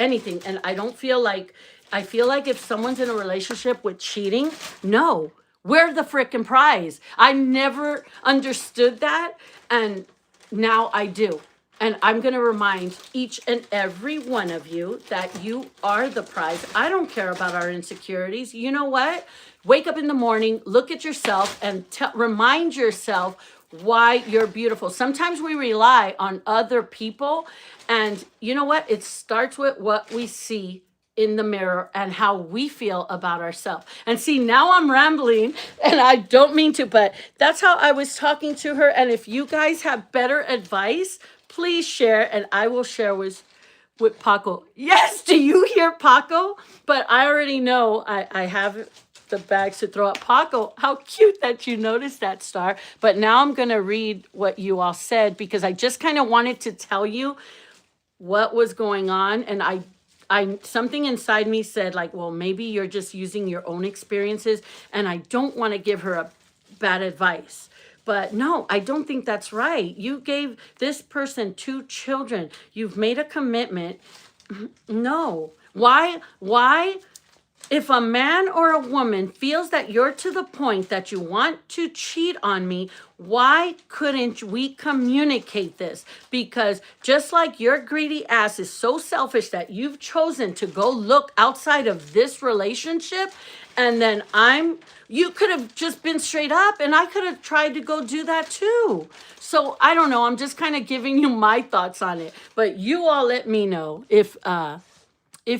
anything. And I feel like if someone's in a relationship with cheating, no, we're the frickin' prize. I never understood that. And now I do. And I'm going to remind each and every one of you that you are the prize. I don't care about our insecurities. You know what? Wake up in the morning, look at yourself, and remind yourself why you're beautiful. Sometimes we rely on other people. And you know what? It starts with what we see in the mirror and how we feel about ourselves. And see, now I'm rambling and I don't mean to, but that's how I was talking to her. And if you guys have better advice, please share and I will share with Paco. Yes, do you hear Paco? But I already know I have the bags to throw at Paco. How cute that you noticed that, Star. But now I'm going to read what you all said because I just kind of wanted to tell you what was going on. And I something inside me said like, well, maybe you're just using your own experiences. And I don't want to give her a bad advice. But no, I don't think that's right. You gave this person 2 children. You've made a commitment. No. Why? If a man or a woman feels that you're to the point that you want to cheat on me, why couldn't we communicate this? Because just like your greedy ass is so selfish that you've chosen to go look outside of this relationship, and then you could have just been straight up and I could have tried to go do that too. So I don't know. I'm just kind of giving you my thoughts on it. But you all let me know if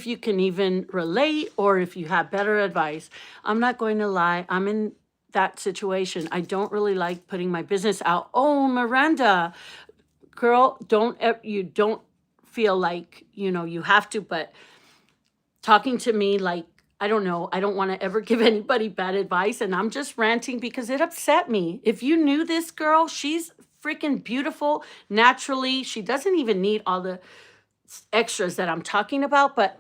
you can even relate or if you have better advice. I'm not going to lie. I'm in that situation. I don't really like putting my business out. Oh, Miranda, girl, you don't feel like, you have to, but talking to me like, I don't know. I don't want to ever give anybody bad advice. And I'm just ranting because it upset me. If you knew this girl, she's freaking beautiful naturally. She doesn't even need all the extras that I'm talking about, but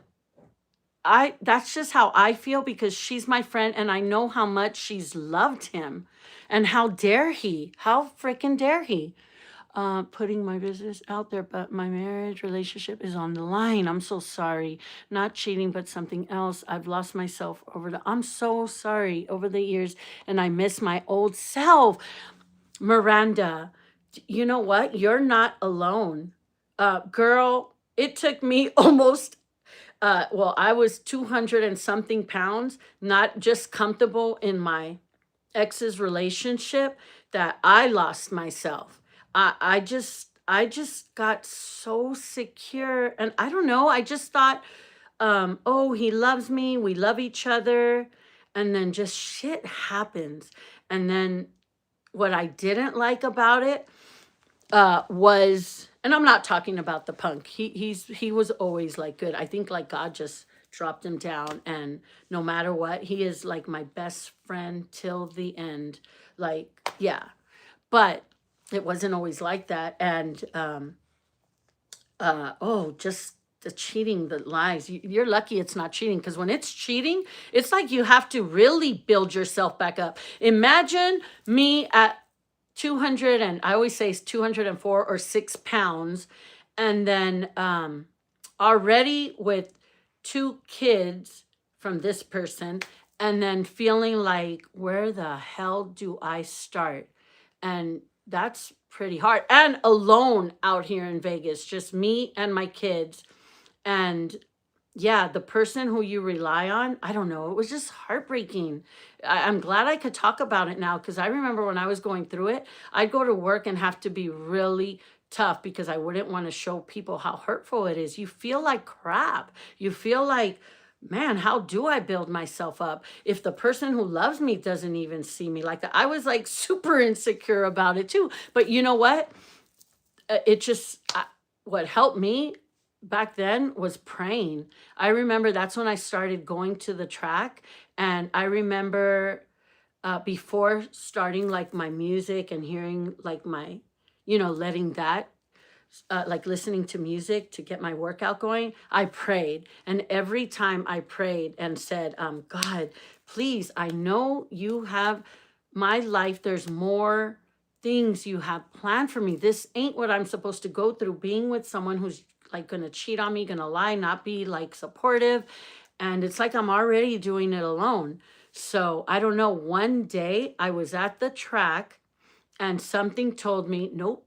that's just how I feel because she's my friend and I know how much she's loved him. And how freaking dare he? Putting my business out there, but my marriage relationship is on the line. I'm so sorry. Not cheating, but something else. I've lost myself I'm so sorry over the years and I miss my old self. Miranda, you know what? You're not alone. Girl, it took me almost I was 200 and something pounds, not just comfortable in my ex's relationship, that I lost myself. I just got so secure and I don't know, I just thought, oh, he loves me, we love each other, and then just shit happens. And then what I didn't like about it was, and I'm not talking about the punk. He was always like good. I think like God just dropped him down, and no matter what, he is like my best friend till the end. Like, yeah. But it wasn't always like that. And just the cheating, the lies. You're lucky it's not cheating, because when it's cheating, it's like you have to really build yourself back up. Imagine me at 200, and I always say it's 204 or 6 pounds, and then already with 2 kids from this person, and then feeling like, where the hell do I start? And that's pretty hard. And alone out here in Vegas, just me and my kids. And yeah, the person who you rely on, I don't know, it was just heartbreaking. I'm glad I could talk about it now, because I remember when I was going through it, I'd go to work and have to be really tough because I wouldn't want to show people how hurtful it is. You feel like crap. You feel like, man, how do I build myself up if the person who loves me doesn't even see me like that? I was like super insecure about it too. But you know what? It just, what helped me back then was praying. I remember that's when I started going to the track. And I remember before starting like my music and hearing like my, letting that, like listening to music to get my workout going, I prayed. And every time I prayed and said, God, please, I know you have my life. There's more things you have planned for me. This ain't what I'm supposed to go through, being with someone who's like going to cheat on me, going to lie, not be like supportive. And it's like I'm already doing it alone. So I don't know. One day I was at the track and something told me, nope,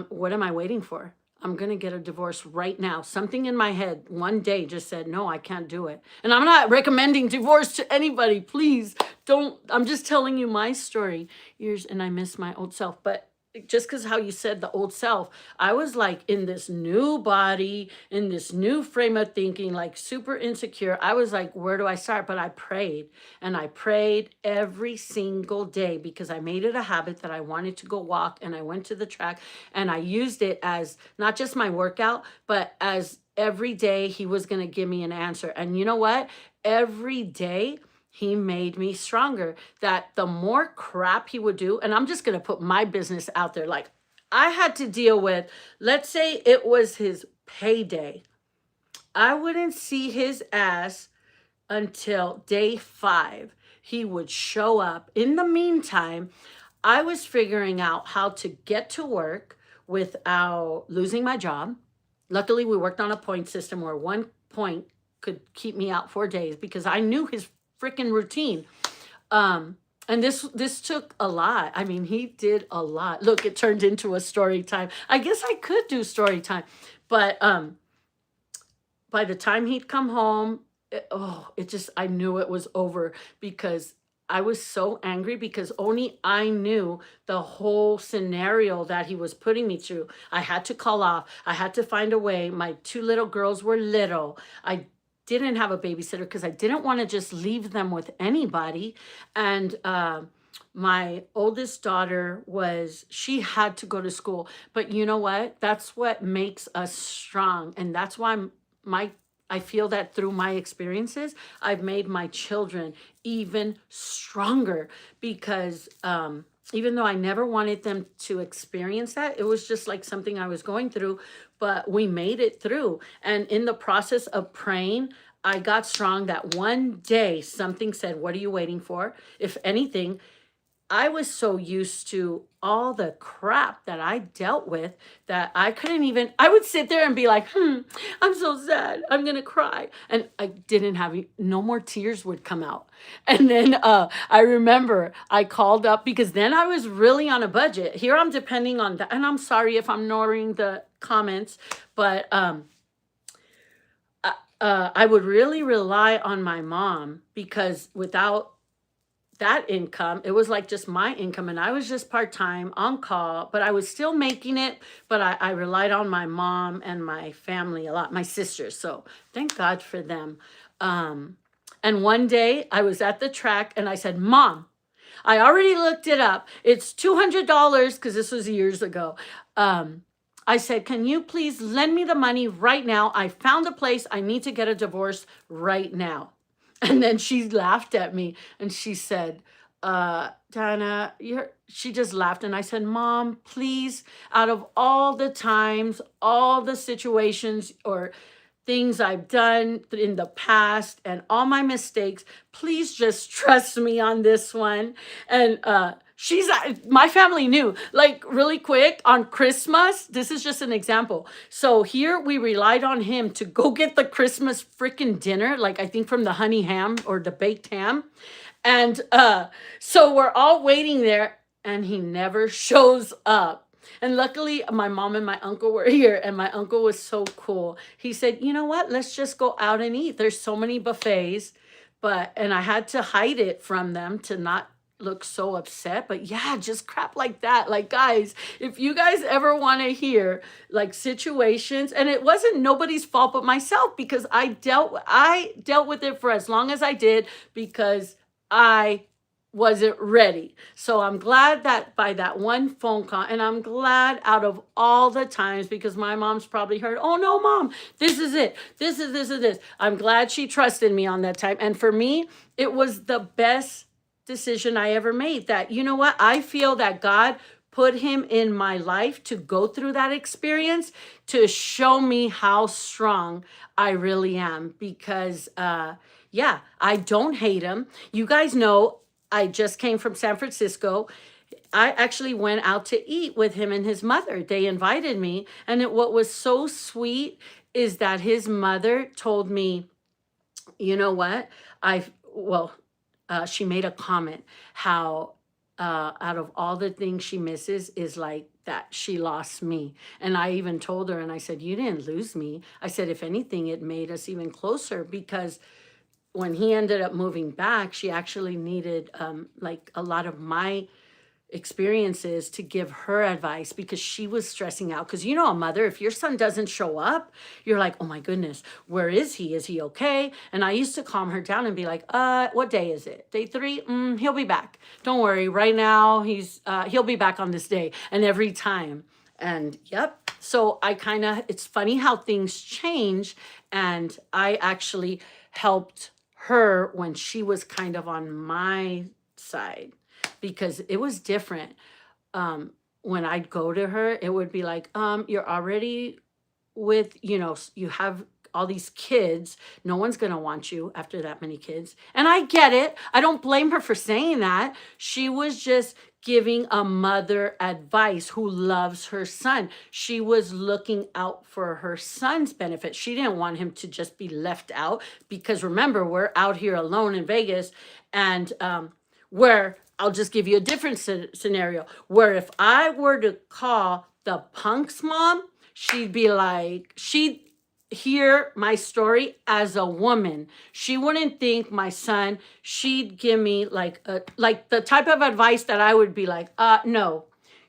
what am I waiting for? I'm going to get a divorce right now. Something in my head one day just said, no, I can't do it. And I'm not recommending divorce to anybody. Please don't. I'm just telling you my story. Years, and I miss my old self. But just because how you said the old self, I was like in this new body, in this new frame of thinking, like super insecure. I was like, where do I start? But I prayed, and I prayed every single day because I made it a habit that I wanted to go walk, and I went to the track, and I used it as not just my workout, but as every day he was going to give me an answer. And you know what? Every day he made me stronger. That the more crap he would do, and I'm just going to put my business out there. Like I had to deal with, let's say it was his payday. I wouldn't see his ass until day 5. He would show up. In the meantime, I was figuring out how to get to work without losing my job. Luckily, we worked on a point system where 1 point could keep me out 4 days because I knew his freaking routine. And this took a lot. I mean, he did a lot. Look, it turned into a story time. I guess I could do story time, but by the time he'd come home, I knew it was over because I was so angry because only I knew the whole scenario that he was putting me through. I had to call off. I had to find a way. My 2 little girls were little. I didn't have a babysitter because I didn't want to just leave them with anybody. And my oldest daughter she had to go to school. But you know what? That's what makes us strong. And that's why I feel that through my experiences, I've made my children even stronger because even though I never wanted them to experience that, it was just like something I was going through, but we made it through. And in the process of praying, I got strong that one day something said, what are you waiting for? If anything, I was so used to all the crap that I dealt with that I couldn't even, I would sit there and be like, I'm so sad. I'm going to cry. And I didn't have, no more tears would come out. And then I remember I called up because then I was really on a budget. Here I'm depending on that. And I'm sorry if I'm ignoring the comments, but I would really rely on my mom because without that income, it was like just my income, and I was just part-time on call, but I was still making it. But I relied on my mom and my family a lot, my sisters. So thank God for them. And one day I was at the track and I said, Mom, I already looked it up. It's $200 because this was years ago. I said, can you please lend me the money right now? I found a place. I need to get a divorce right now. And then she laughed at me and she said, Dana, she just laughed. And I said, Mom, please, out of all the times, all the situations or things I've done in the past and all my mistakes, please just trust me on this one. And my family knew, like really quick on Christmas. This is just an example. So here we relied on him to go get the Christmas freaking dinner, like I think from the honey ham or the baked ham. And so we're all waiting there and he never shows up. And luckily my mom and my uncle were here and my uncle was so cool. He said, you know what? Let's just go out and eat. There's so many buffets, and I had to hide it from them to not look so upset. But yeah, just crap like that. Like, guys, if you guys ever want to hear like situations, and it wasn't nobody's fault but myself because I dealt with it for as long as I did because I wasn't ready. So I'm glad that by that one phone call, and I'm glad out of all the times because my mom's probably heard, oh no, Mom, this is it. This is this. I'm glad she trusted me on that time. And for me, it was the best decision I ever made. That, you know what? I feel that God put him in my life to go through that experience to show me how strong I really am because, I don't hate him. You guys know I just came from San Francisco. I actually went out to eat with him and his mother. They invited me. And what was so sweet is that his mother told me, you know what? Well, she made a comment how out of all the things she misses is like that she lost me. And I even told her, and I said, you didn't lose me. I said, if anything, it made us even closer because when he ended up moving back, she actually needed like a lot of my experiences to give her advice because she was stressing out. Because you know, a mother, if your son doesn't show up, you're like, oh my goodness, where is he? Is he okay? And I used to calm her down and be like, what day is it? Day 3? He'll be back. Don't worry. Right now, he'll be back on this day. And every time. And yep. So I kind of, it's funny how things change. And I actually helped her when she was kind of on my side because it was different. When I'd go to her, it would be like, you're already with, you have all these kids. No one's going to want you after that many kids. And I get it. I don't blame her for saying that. She was just giving a mother advice who loves her son. She was looking out for her son's benefit. She didn't want him to just be left out because remember, we're out here alone in Vegas and where I'll just give you a different scenario where if I were to call the punk's mom, she'd be like, she'd hear my story as a woman. She wouldn't think my son, she'd give me like the type of advice that I would be like, no,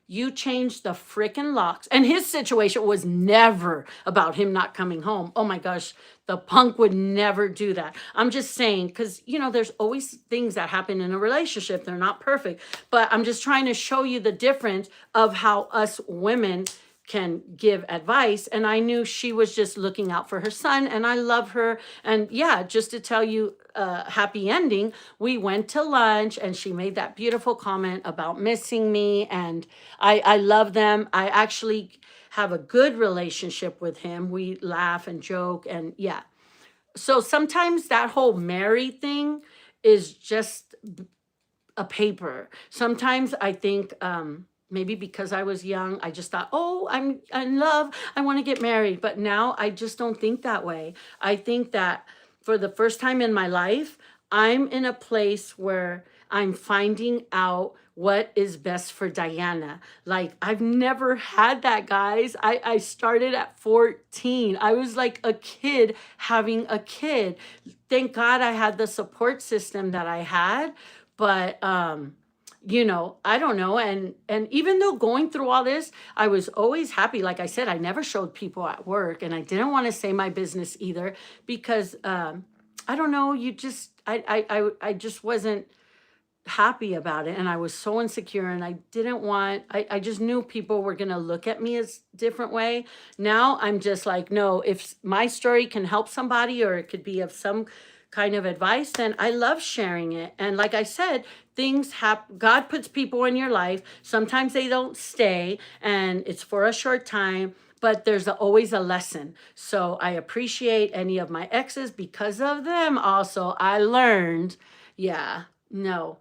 you changed the freaking locks. And his situation was never about him not coming home. Oh my gosh, the punk would never do that. I'm just saying, because, there's always things that happen in a relationship. They're not perfect. But I'm just trying to show you the difference of how us women can give advice. And I knew she was just looking out for her son and I love her. And yeah, just to tell you a happy ending, we went to lunch and she made that beautiful comment about missing me. And I love them. I actually have a good relationship with him. We laugh and joke and yeah. So sometimes that whole marry thing is just a paper. Sometimes I think, maybe because I was young, I just thought, oh, I'm in love. I want to get married. But now I just don't think that way. I think that for the first time in my life, I'm in a place where I'm finding out what is best for Diana. Like, I've never had that, guys. I started at 14. I was like a kid having a kid. Thank God I had the support system that I had. But, I don't know. And even though going through all this, I was always happy. Like I said, I never showed people at work and I didn't want to say my business either because, I don't know, I just wasn't happy about it. And I was so insecure and I didn't want, I just knew people were going to look at me as different way. Now I'm just like, no, if my story can help somebody or it could be of some kind of advice, then I love sharing it. And like I said, things happen. God puts people in your life. Sometimes they don't stay and it's for a short time, but there's always a lesson. So I appreciate any of my exes because of them. Also, I learned, yeah, no,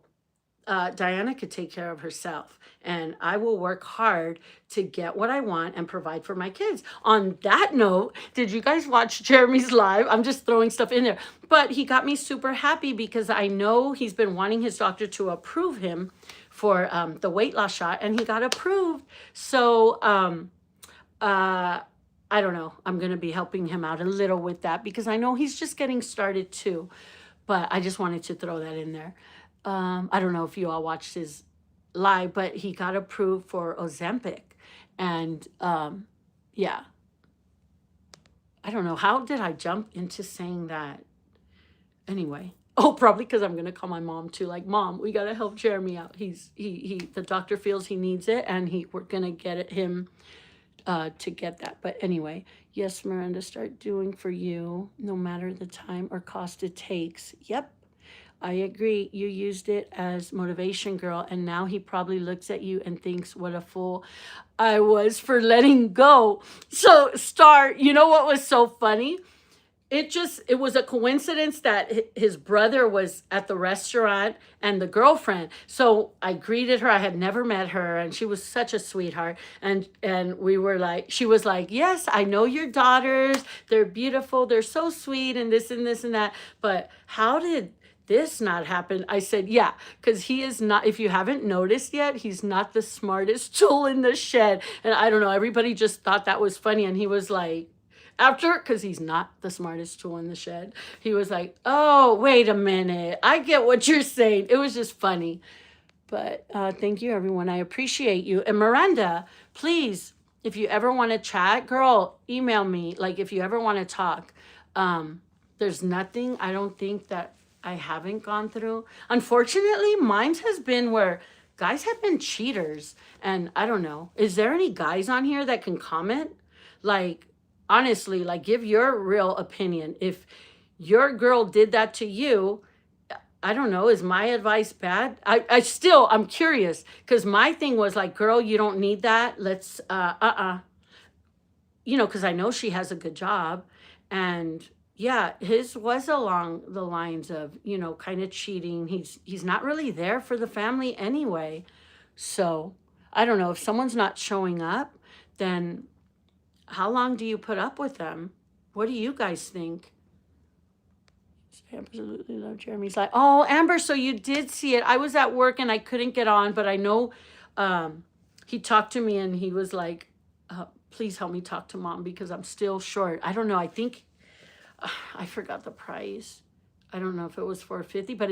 Diana could take care of herself and I will work hard to get what I want and provide for my kids. On that note, did you guys watch Jeremy's live? I'm just throwing stuff in there, but he got me super happy because I know he's been wanting his doctor to approve him for the weight loss shot and he got approved. So, I don't know. I'm going to be helping him out a little with that because I know he's just getting started too, but I just wanted to throw that in there. I don't know if you all watched his live, but he got approved for Ozempic. And yeah, I don't know. How did I jump into saying that? Anyway, oh, probably because I'm going to call my mom too. Like, Mom, we got to help Jeremy out. The doctor feels he needs it and we're going to get him to get that. But anyway, yes, Miranda, start doing for you no matter the time or cost it takes. Yep. I agree. You used it as motivation, girl. And now he probably looks at you and thinks, what a fool I was for letting go. So, Star, you know what was so funny? it was a coincidence that his brother was at the restaurant and the girlfriend. So I greeted her. I had never met her, and she was such a sweetheart. And we were like, she was like, yes, I know your daughters. They're beautiful. They're so sweet, and this and this and that. But how did this not happen? I said, yeah, because he is not, if you haven't noticed yet, he's not the smartest tool in the shed. And I don't know, everybody just thought that was funny. And he was like, after, because he's not the smartest tool in the shed, he was like, oh, wait a minute, I get what you're saying. It was just funny. But thank you, everyone. I appreciate you. And Miranda, please, if you ever want to chat, girl, email me. Like, if you ever want to talk, there's nothing I don't think that I haven't gone through. Unfortunately, mine has been where guys have been cheaters. And I don't know. Is there any guys on here that can comment? Like, honestly, like, give your real opinion. If your girl did that to you, I don't know, is my advice bad? I'm curious, because my thing was like, girl, you don't need that. Let's, because I know she has a good job. And yeah, his was along the lines of, kind of cheating. He's not really there for the family anyway. So I don't know, if someone's not showing up, then how long do you put up with them? What do you guys think? I absolutely love Jeremy's life. Oh, Amber, so you did see it. I was at work and I couldn't get on, but I know he talked to me and he was like, please help me talk to mom because I'm still short. I don't know. I think I forgot the price. I don't know if it was $450, but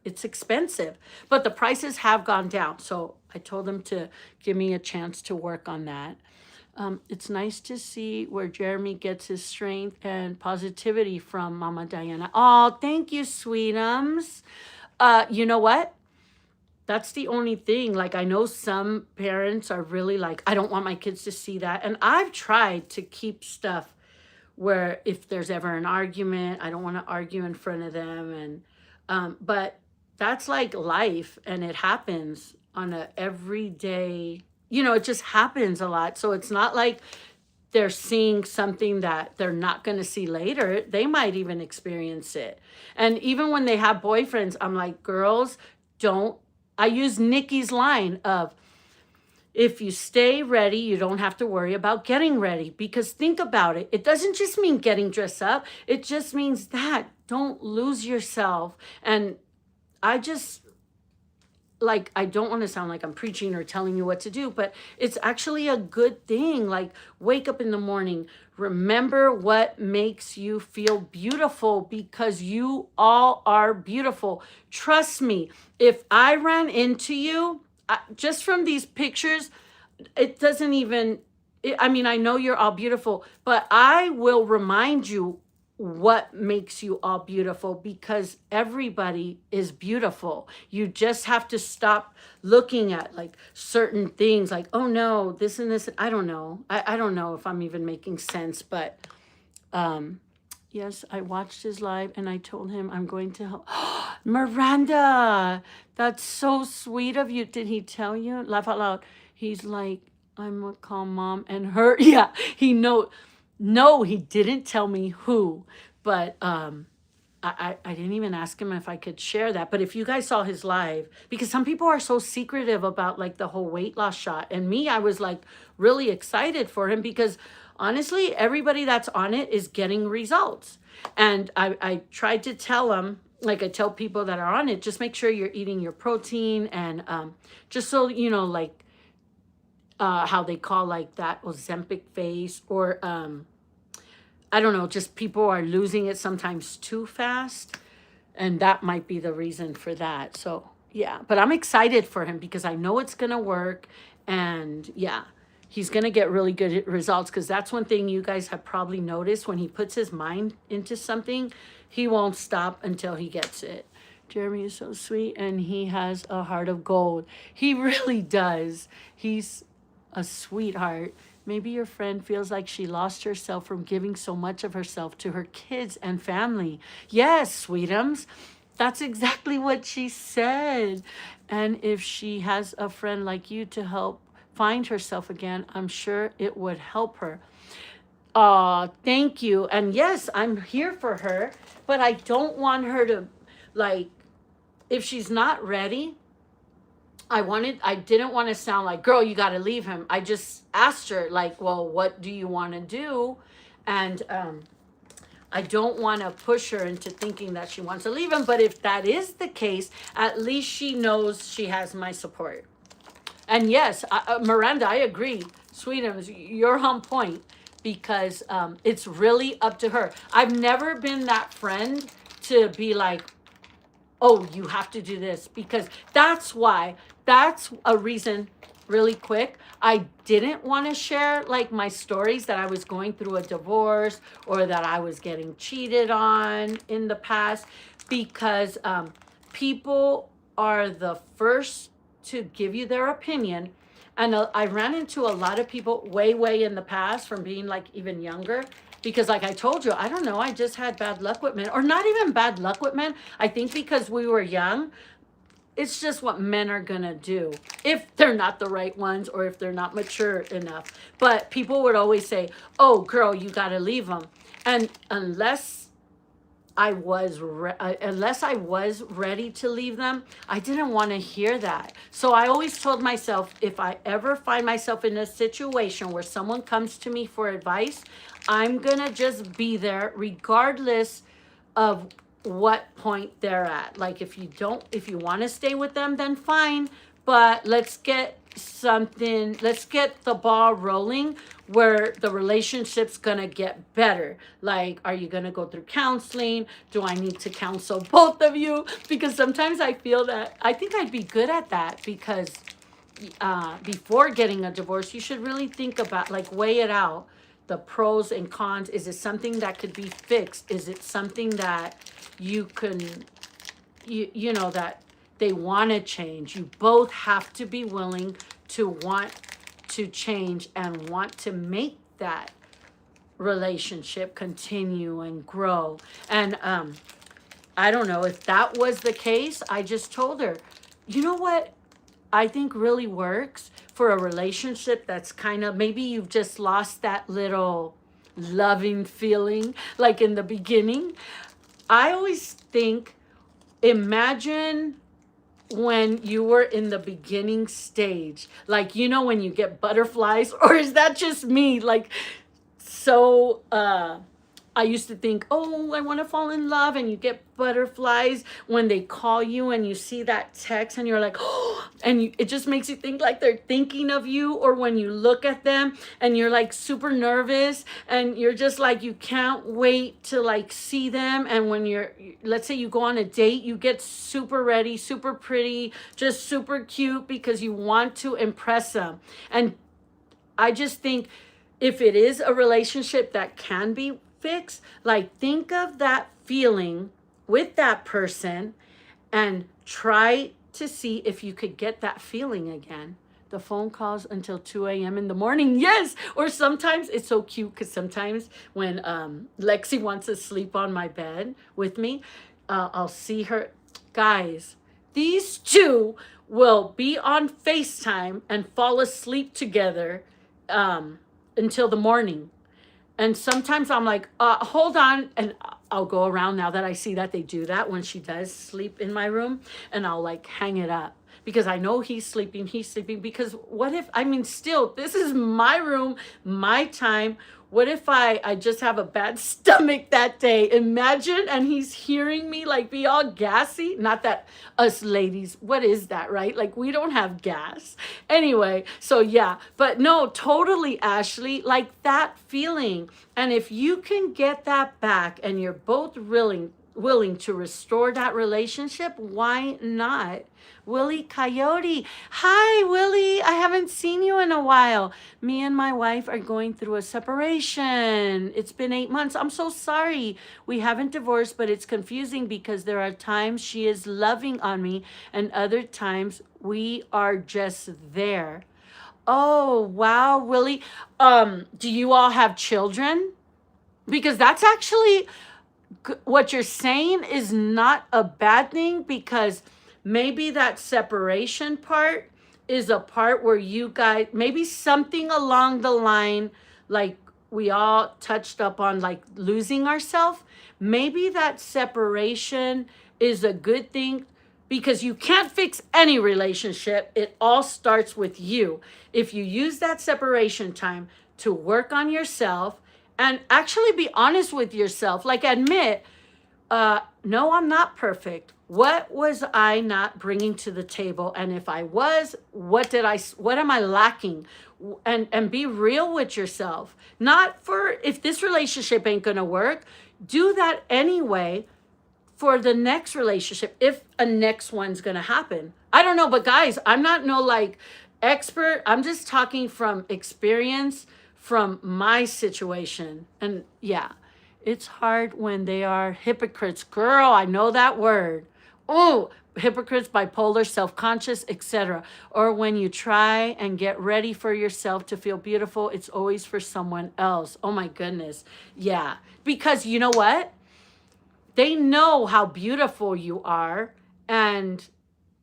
it's expensive, but the prices have gone down. So I told him to give me a chance to work on that. It's nice to see where Jeremy gets his strength and positivity from, Mama Diana. Oh, thank you, sweetums. You know what? That's the only thing. Like, I know some parents are really like, I don't want my kids to see that. And I've tried to keep stuff where if there's ever an argument, I don't want to argue in front of them. And but that's like life, and it happens on a everyday, it just happens a lot. So it's not like they're seeing something that they're not going to see later. They might even experience it. And even when they have boyfriends, I'm like, girls, I use Nikki's line of, if you stay ready, you don't have to worry about getting ready. Because think about it. It doesn't just mean getting dressed up. It just means that. Don't lose yourself. And I just, like, I don't want to sound like I'm preaching or telling you what to do, but it's actually a good thing. Like, wake up in the morning. Remember what makes you feel beautiful, because you all are beautiful. Trust me, if I ran into you, just from these pictures, it doesn't even, I mean, I know you're all beautiful, but I will remind you what makes you all beautiful, because everybody is beautiful. You just have to stop looking at like certain things like, oh no, this and this. I don't know. I don't know if I'm even making sense, but yes, I watched his live and I told him I'm going to help. Miranda, that's so sweet of you. Did he tell you? Laugh out loud. He's like, I'm gonna call mom and her. Yeah, no, he didn't tell me who, but I didn't even ask him if I could share that. But if you guys saw his live, because some people are so secretive about like the whole weight loss shot. And me, I was like really excited for him, because honestly, everybody that's on it is getting results. And I tried to tell him, like I tell people that are on it, just make sure you're eating your protein, and just so, like how they call like that Ozempic face, or I don't know, just people are losing it sometimes too fast. And that might be the reason for that. So yeah, but I'm excited for him because I know it's going to work. And yeah, he's going to get really good results, because that's one thing you guys have probably noticed. When he puts his mind into something, he won't stop until he gets it. Jeremy is so sweet, and he has a heart of gold. He really does. He's a sweetheart. Maybe your friend feels like she lost herself from giving so much of herself to her kids and family. Yes, sweetums. That's exactly what she said. And if she has a friend like you to help find herself again, I'm sure it would help her. Thank you. And yes, I'm here for her, but I don't want her to, like, if she's not ready, I didn't want to sound like, girl, you got to leave him. I just asked her, like, well, what do you want to do? And I don't want to push her into thinking that she wants to leave him. But if that is the case, at least she knows she has my support. And yes, Miranda, I agree. Sweetums, you're on point, because it's really up to her. I've never been that friend to be like, oh, you have to do this, because that's a reason, really quick, I didn't want to share like my stories that I was going through a divorce or that I was getting cheated on in the past, because people are the first to give you their opinion. And I ran into a lot of people way in the past, from being like even younger, because like I told you, I don't know, I just had bad luck with men, or not even bad luck with men. I think because we were young, it's just what men are gonna do if they're not the right ones, or if they're not mature enough. But people would always say, oh girl, you gotta leave them. And unless I was ready to leave them, I didn't want to hear that. So I always told myself, if I ever find myself in a situation where someone comes to me for advice, I'm gonna just be there regardless of what point they're at. Like, if you want to stay with them, then fine, but let's get the ball rolling where the relationship's gonna get better. Like, are you gonna go through counseling? Do I need to counsel both of you? Because sometimes I feel that I think I'd be good at that, because before getting a divorce, you should really think about, like, weigh it out, the pros and cons. Is it something that could be fixed? Is it something that you can, you know, that they want to change? You both have to be willing to want to change and want to make that relationship continue and grow. And I don't know if that was the case. I just told her, you know what I think really works for a relationship that's kind of, maybe you've just lost that little loving feeling like in the beginning. I always think, imagine when you were in the beginning stage, like, you know, when you get butterflies, or is that just me? Like, so I used to think, oh, I want to fall in love, and you get butterflies when they call you and you see that text and you're like, oh, and it just makes you think like they're thinking of you. Or when you look at them and you're like super nervous and you're just like, you can't wait to like see them. And when let's say you go on a date, you get super ready, super pretty, just super cute, because you want to impress them. And I just think, if it is a relationship that can be fixed, like, think of that feeling with that person and try to see if you could get that feeling again. The phone calls until 2 a.m. in the morning. Yes. Or sometimes it's so cute, because sometimes when Lexi wants to sleep on my bed with me, I'll see her. Guys, these two will be on FaceTime and fall asleep together until the morning. And sometimes I'm like, hold on. And I'll go around, now that I see that they do that when she does sleep in my room, and I'll like hang it up, because I know he's sleeping. Because what if, I mean, still, this is my room, my time. What if I just have a bad stomach that day? Imagine, and he's hearing me like be all gassy. Not that us ladies, what is that, right? Like, we don't have gas. Anyway, so yeah, but no, totally, Ashley, like that feeling. And if you can get that back and you're both willing to restore that relationship, why not? Willie Coyote. Hi, Willie. I haven't seen you in a while. Me and my wife are going through a separation. It's been 8 months. I'm so sorry. We haven't divorced, but it's confusing because there are times she is loving on me and other times we are just there. Oh, wow, Willie. Do you all have children? Because that's actually, what you're saying is not a bad thing, because maybe that separation part is a part where you guys, maybe something along the line, like we all touched up on like losing ourselves. Maybe that separation is a good thing, because you can't fix any relationship. It all starts with you. If you use that separation time to work on yourself and actually be honest with yourself, like admit, no, I'm not perfect. What was I not bringing to the table? And if I was, what am I lacking? And be real with yourself. Not for, if this relationship ain't gonna work, do that anyway for the next relationship, if a next one's gonna happen. I don't know, but guys, I'm not no like expert. I'm just talking from experience, from my situation. And yeah, it's hard when they are hypocrites. Girl, I know that word. Oh, hypocrites, bipolar, self-conscious, etc. Or when you try and get ready for yourself to feel beautiful, it's always for someone else. Oh my goodness. Yeah, because you know what? They know how beautiful you are. And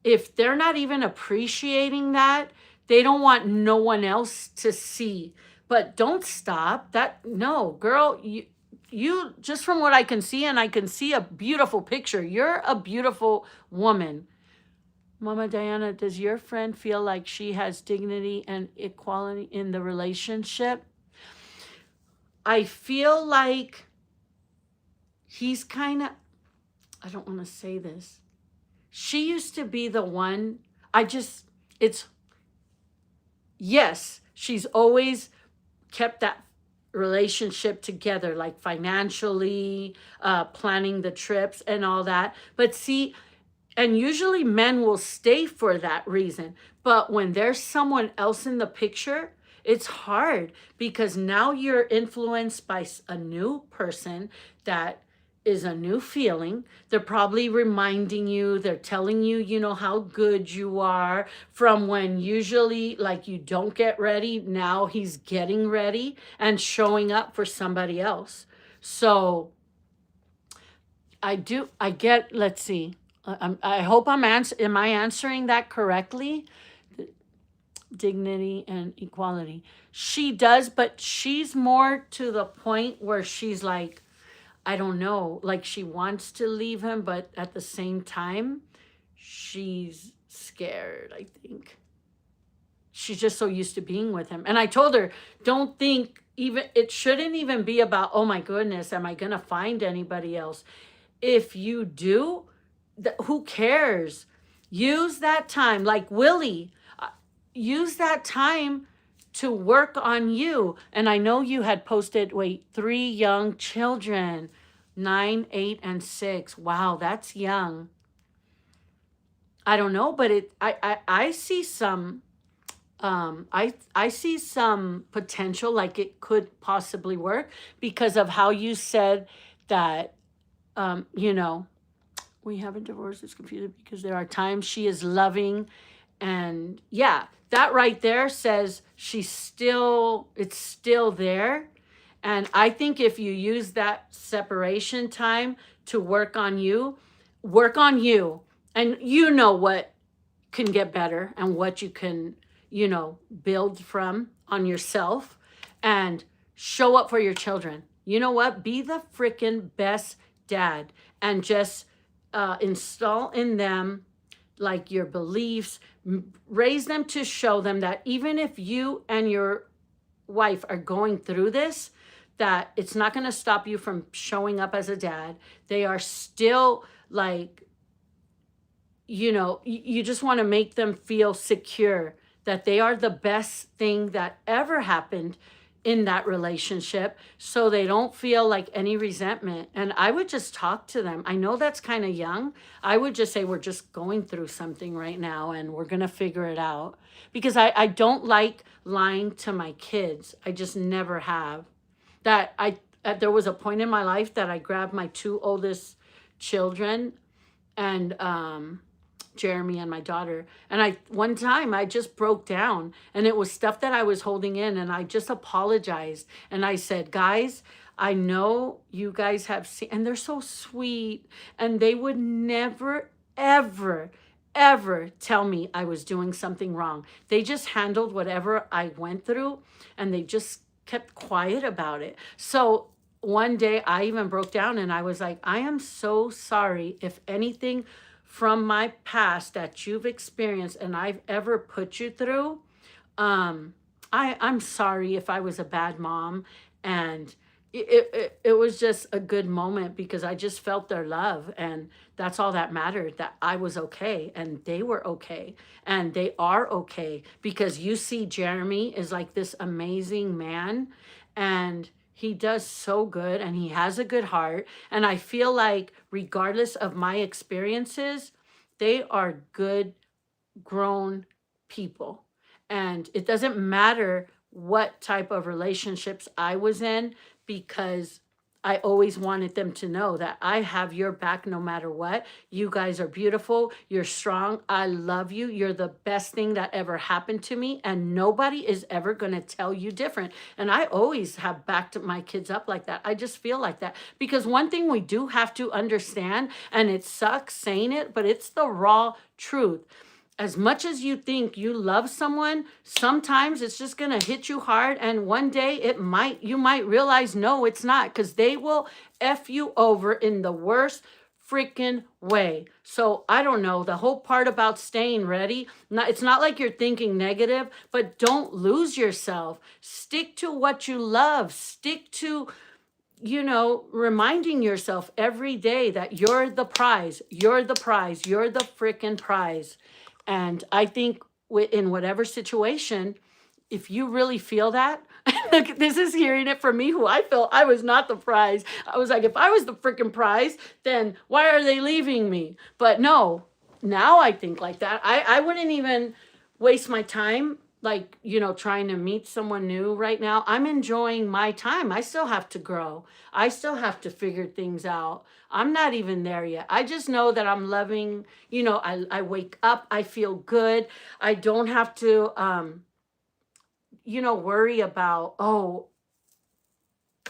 if they're not even appreciating that, they don't want no one else to see. But don't stop that. No, girl, you just from what I can see, and I can see a beautiful picture. You're a beautiful woman. Mama Diana, does your friend feel like she has dignity and equality in the relationship? I feel like he's kind of, I don't want to say this. She used to be the one, yes, she's always kept that relationship together, like financially, planning the trips and all that. But see, and usually men will stay for that reason. But when there's someone else in the picture, it's hard, because now you're influenced by a new person that is a new feeling. They're probably reminding you, they're telling you, you know, how good you are, from when usually like you don't get ready. Now he's getting ready and showing up for somebody else. So let's see. I hope am I answering that correctly? Dignity and equality. She does, but she's more to the point where she's like, I don't know, like she wants to leave him, but at the same time, she's scared, I think. She's just so used to being with him. And I told her, don't think even, it shouldn't even be about, oh my goodness, am I going to find anybody else? If you do, who cares? Use that time, like Willie, use that time to work on you. And I know you had posted, 3 young children, 9, 8, and 6. Wow, that's young. I don't know, but I see some, I see some potential, like it could possibly work, because of how you said that, you know, we haven't divorced, it's confusing because there are times she is loving. And yeah, that right there says it's still there. And I think if you use that separation time to work on you, and you know what can get better and what you can, you know, build from on yourself, and show up for your children. You know what? Be the freaking best dad, and just install in them like your beliefs, raise them to show them that even if you and your wife are going through this, that it's not going to stop you from showing up as a dad. They are still like, you know, you just want to make them feel secure that they are the best thing that ever happened in that relationship, so they don't feel like any resentment. And I would just talk to them. I know that's kind of young. I would just say, we're just going through something right now and we're going to figure it out. Because I don't like lying to my kids. I just never have. There was a point in my life that I grabbed my 2 oldest children, and Jeremy and my daughter. And one time I just broke down, and it was stuff that I was holding in, and I just apologized. And I said, guys, I know you guys have seen, and they're so sweet, and they would never, ever, ever tell me I was doing something wrong. They just handled whatever I went through, and they just kept quiet about it. So one day I even broke down and I was like, I am so sorry if anything from my past that you've experienced and I've ever put you through. um I'm sorry if I was a bad mom. And it was just a good moment because I just felt their love, and that's all that mattered, that I was okay and they were okay, and they are okay, because you see Jeremy is like this amazing man, and he does so good and he has a good heart. And I feel like regardless of my experiences, they are good grown people. And it doesn't matter what type of relationships I was in, because I always wanted them to know that I have your back no matter what. You guys are beautiful. You're strong. I love you. You're the best thing that ever happened to me. And nobody is ever going to tell you different. And I always have backed my kids up like that. I just feel like that. Because one thing we do have to understand, and it sucks saying it, but it's the raw truth. As much as you think you love someone, sometimes it's just going to hit you hard, and one day you might realize no, it's not, cuz they will F you over in the worst freaking way. So I don't know, the whole part about staying ready, it's not like you're thinking negative, but don't lose yourself. Stick to what you love. Stick to, reminding yourself every day that you're the prize. You're the prize. You're the freaking prize. And I think in whatever situation, if you really feel that, look, this is hearing it from me, who I felt I was not the prize. I was like, if I was the freaking prize, then why are they leaving me? But no, now I think like that. I wouldn't even waste my time, like, trying to meet someone new right now. I'm enjoying my time. I still have to grow. I still have to figure things out. I'm not even there yet. I just know that I'm loving, I wake up, I feel good. I don't have to, worry about,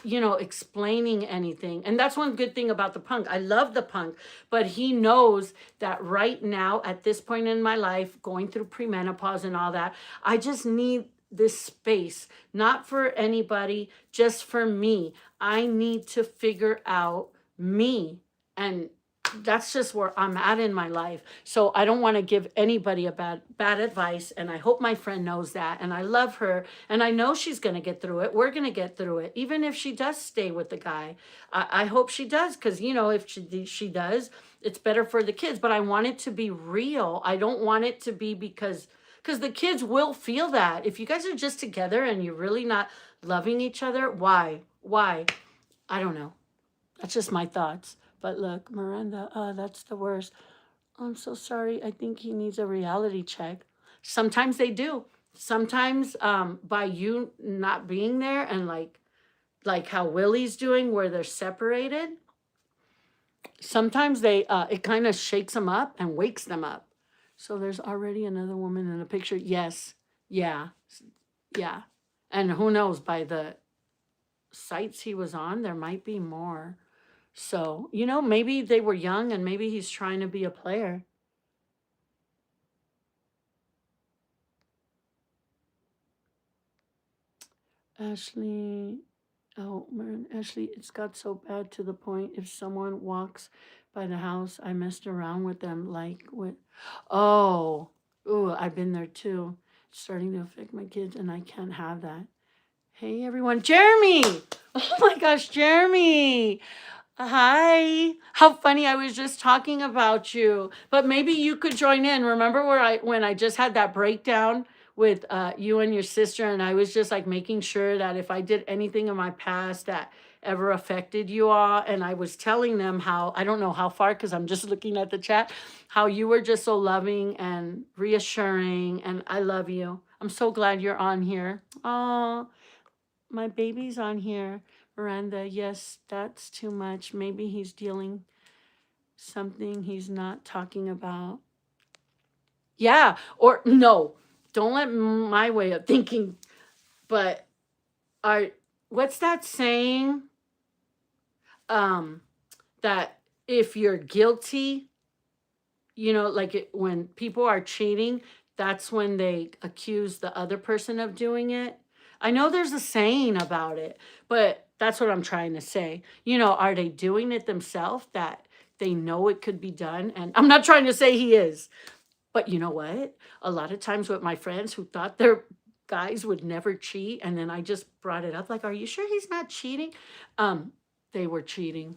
explaining anything. And that's one good thing about the punk. I love the punk, but he knows that right now, at this point in my life, going through premenopause and all that, I just need this space, not for anybody, just for me. I need to figure out me. And that's just where I'm at in my life. So I don't want to give anybody a bad advice. And I hope my friend knows that. And I love her. And I know she's going to get through it. We're going to get through it. Even if she does stay with the guy, I hope she does. Because, if she does, it's better for the kids. But I want it to be real. I don't want it to be because the kids will feel that. If you guys are just together and you're really not loving each other, why? I don't know. That's just my thoughts. But look, Miranda, that's the worst. I'm so sorry. I think he needs a reality check. Sometimes they do. Sometimes by you not being there, and like how Willie's doing, where they're separated, sometimes it kind of shakes them up and wakes them up. So there's already another woman in the picture. Yes. Yeah. And who knows, by the sites he was on, there might be more. So, maybe they were young and maybe he's trying to be a player. Ashley, Ashley, it's got so bad to the point if someone walks by the house, I messed around with them I've been there too. It's starting to affect my kids and I can't have that. Hey everyone, Jeremy! Oh my gosh, Jeremy! Hi. How funny. I was just talking about you. But maybe you could join in. Remember when I just had that breakdown with you and your sister, and I was just like making sure that if I did anything in my past that ever affected you all, and I was telling them how, I don't know how far because I'm just looking at the chat, how you were just so loving and reassuring, and I love you. I'm so glad you're on here. Oh, my baby's on here. Miranda, yes, that's too much. Maybe he's dealing something he's not talking about. Yeah, or no, don't let my way of thinking, but what's that saying? That if you're guilty, like when people are cheating, that's when they accuse the other person of doing it. I know there's a saying about it, but that's what I'm trying to say. Are they doing it themselves that they know it could be done? And I'm not trying to say he is, but you know what? A lot of times with my friends who thought their guys would never cheat, and then I just brought it up, like, are you sure he's not cheating? They were cheating,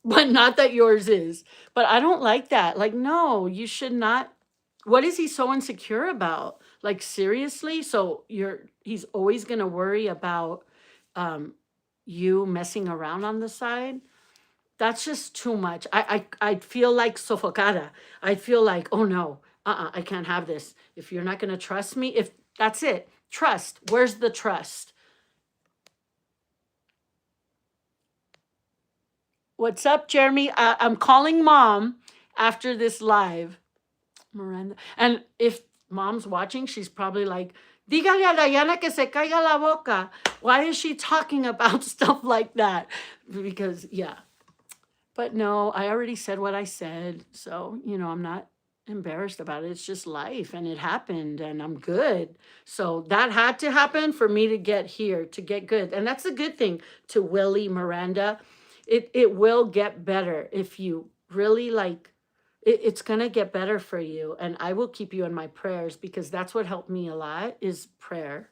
but not that yours is. But I don't like that. Like, no, you should not. What is he so insecure about? Like, seriously? So he's always gonna worry about um you messing around on the side? That's just too much. I'd feel like sofocada. I'd feel like, oh no, I can't have this. If you're not gonna trust me, if that's it, trust. Where's the trust? What's up, Jeremy? I'm calling mom after this live, Miranda. And if mom's watching, she's probably like, dígale a Diana que se caiga la boca. Why is she talking about stuff like that? Because, yeah. But no, I already said what I said. So, I'm not embarrassed about it. It's just life and it happened and I'm good. So that had to happen for me to get here, to get good. And that's a good thing to Willie, Miranda. It will get better if you really like it's going to get better for you. And I will keep you in my prayers because that's what helped me a lot is prayer.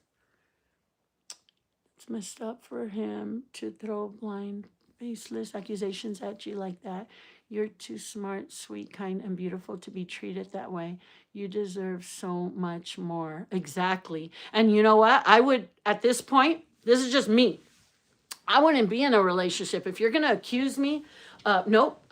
It's messed up for him to throw blind, baseless accusations at you like that. You're too smart, sweet, kind, and beautiful to be treated that way. You deserve so much more. Exactly. And you know what? I would, at this point, this is just me. I wouldn't be in a relationship. If you're going to accuse me, nope,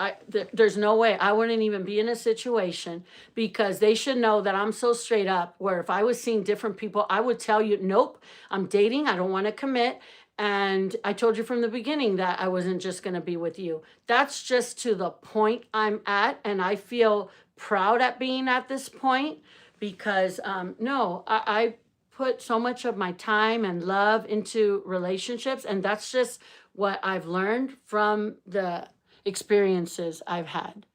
there's no way. I wouldn't even be in a situation because they should know that I'm so straight up where if I was seeing different people, I would tell you, nope, I'm dating. I don't want to commit. And I told you from the beginning that I wasn't just going to be with you. That's just to the point I'm at. And I feel proud at being at this point because, no, I put so much of my time and love into relationships. And that's just what I've learned from the experiences I've had.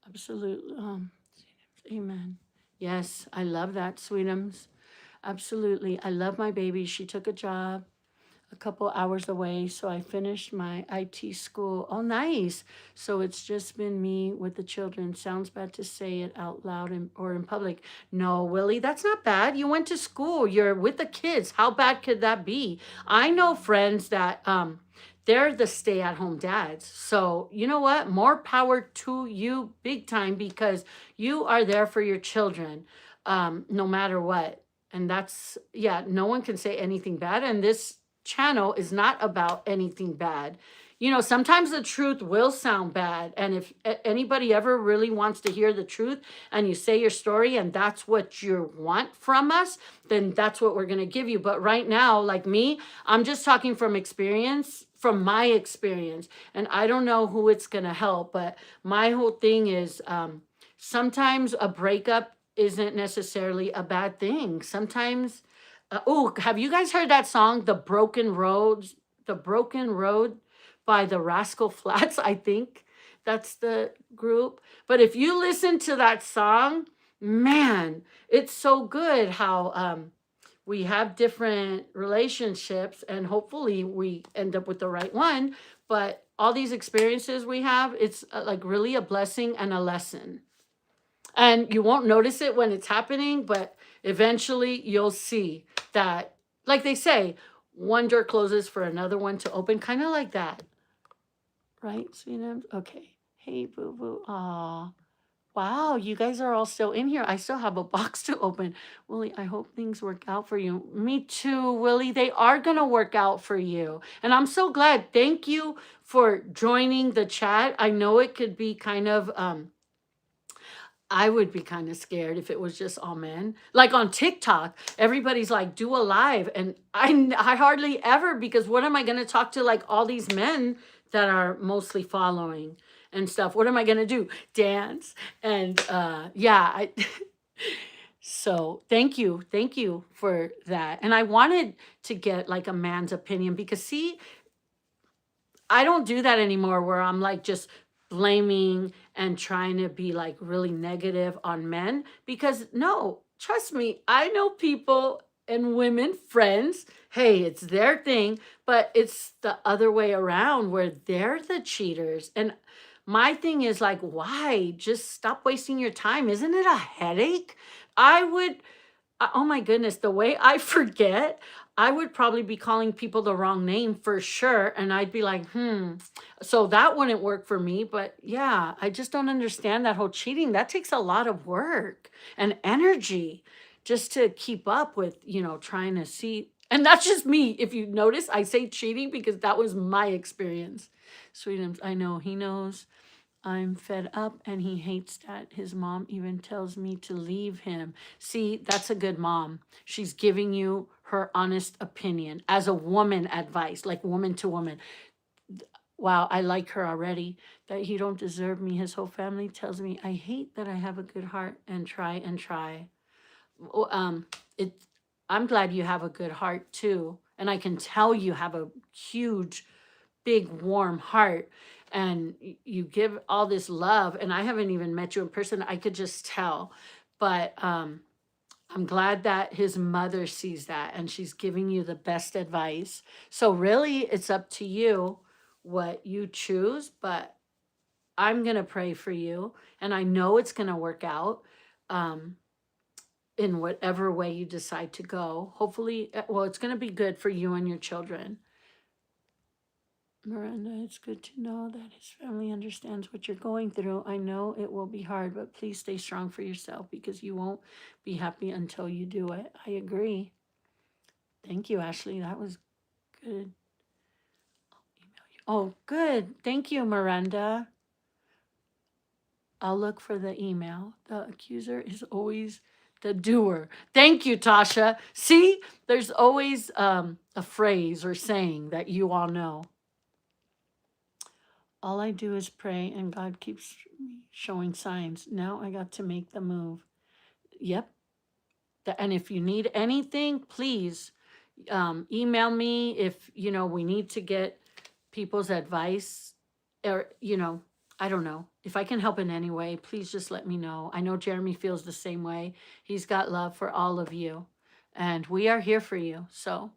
Absolutely. Amen. Yes, I love that, Sweetums. Absolutely. I love my baby. She took a job a couple hours away, so I finished my IT school. Oh, nice. So it's just been me with the children. Sounds bad to say it out loud or in public. No, Willie, that's not bad. You went to school. You're with the kids. How bad could that be? I know friends that they're the stay-at-home dads. So you know what? More power to you big time because you are there for your children no matter what. And that's, yeah, no one can say anything bad. And this channel is not about anything bad. Sometimes the truth will sound bad. And if anybody ever really wants to hear the truth and you say your story and that's what you want from us, then that's what we're going to give you. But right now, like me, I'm just talking from experience, from my experience. And I don't know who it's going to help. But my whole thing is sometimes a breakup isn't necessarily a bad thing. Sometimes have you guys heard that song, The Broken Roads? The Broken Road by the Rascal Flats, I think that's the group. But if you listen to that song, man, it's so good how we have different relationships and hopefully we end up with the right one. But all these experiences we have, it's like really a blessing and a lesson. And you won't notice it when it's happening, but eventually you'll see that, like they say, one door closes for another one to open, kind of like that. Right, sweetheart? Okay. Hey, boo-boo. Aw. Wow, you guys are all still in here. I still have a box to open. Willie, I hope things work out for you. Me too, Willie. They are going to work out for you. And I'm so glad. Thank you for joining the chat. I know it could be kind of... I would be kind of scared if it was just all men. Like on TikTok, everybody's like, do a live. And I hardly ever, because what am I going to talk to like all these men that are mostly following and stuff? What am I going to do? Dance? And yeah, so thank you for that. And I wanted to get like a man's opinion because see, I don't do that anymore where I'm like just blaming and trying to be like really negative on men because no, trust me, I know people and women friends. Hey, it's their thing, but it's the other way around where they're the cheaters. And my thing is like, why? Just stop wasting your time. Isn't it a headache? I would, oh my goodness, the way I forget, I would probably be calling people the wrong name for sure. And I'd be like, so that wouldn't work for me. But yeah, I just don't understand that whole cheating. That takes a lot of work and energy just to keep up with, trying to see. And that's just me. If you notice, I say cheating because that was my experience. Sweetums, I know he knows. I'm fed up and he hates that his mom even tells me to leave him. See, that's a good mom. She's giving you her honest opinion as a woman advice, like woman to woman. Wow, I like her already. That he don't deserve me. His whole family tells me I hate that I have a good heart and try and try. It I'm glad you have a good heart too. And I can tell you have a huge big warm heart and you give all this love, and I haven't even met you in person. I could just tell. But I'm glad that his mother sees that and she's giving you the best advice. So really it's up to you what you choose, but I'm going to pray for you and I know it's going to work out in whatever way you decide to go. Hopefully, well, it's going to be good for you and your children. Miranda, it's good to know that his family understands what you're going through. I know it will be hard, but please stay strong for yourself because you won't be happy until you do it. I agree. Thank you, Ashley. That was good. I'll email you. Oh, good. Thank you, Miranda. I'll look for the email. The accuser is always the doer. Thank you, Tasha. See, there's always a phrase or saying that you all know. All I do is pray and God keeps me showing signs. Now I got to make the move. Yep. And if you need anything, please email me if, we need to get people's advice or, I don't know. If I can help in any way, please just let me know. I know Jeremy feels the same way. He's got love for all of you and we are here for you. So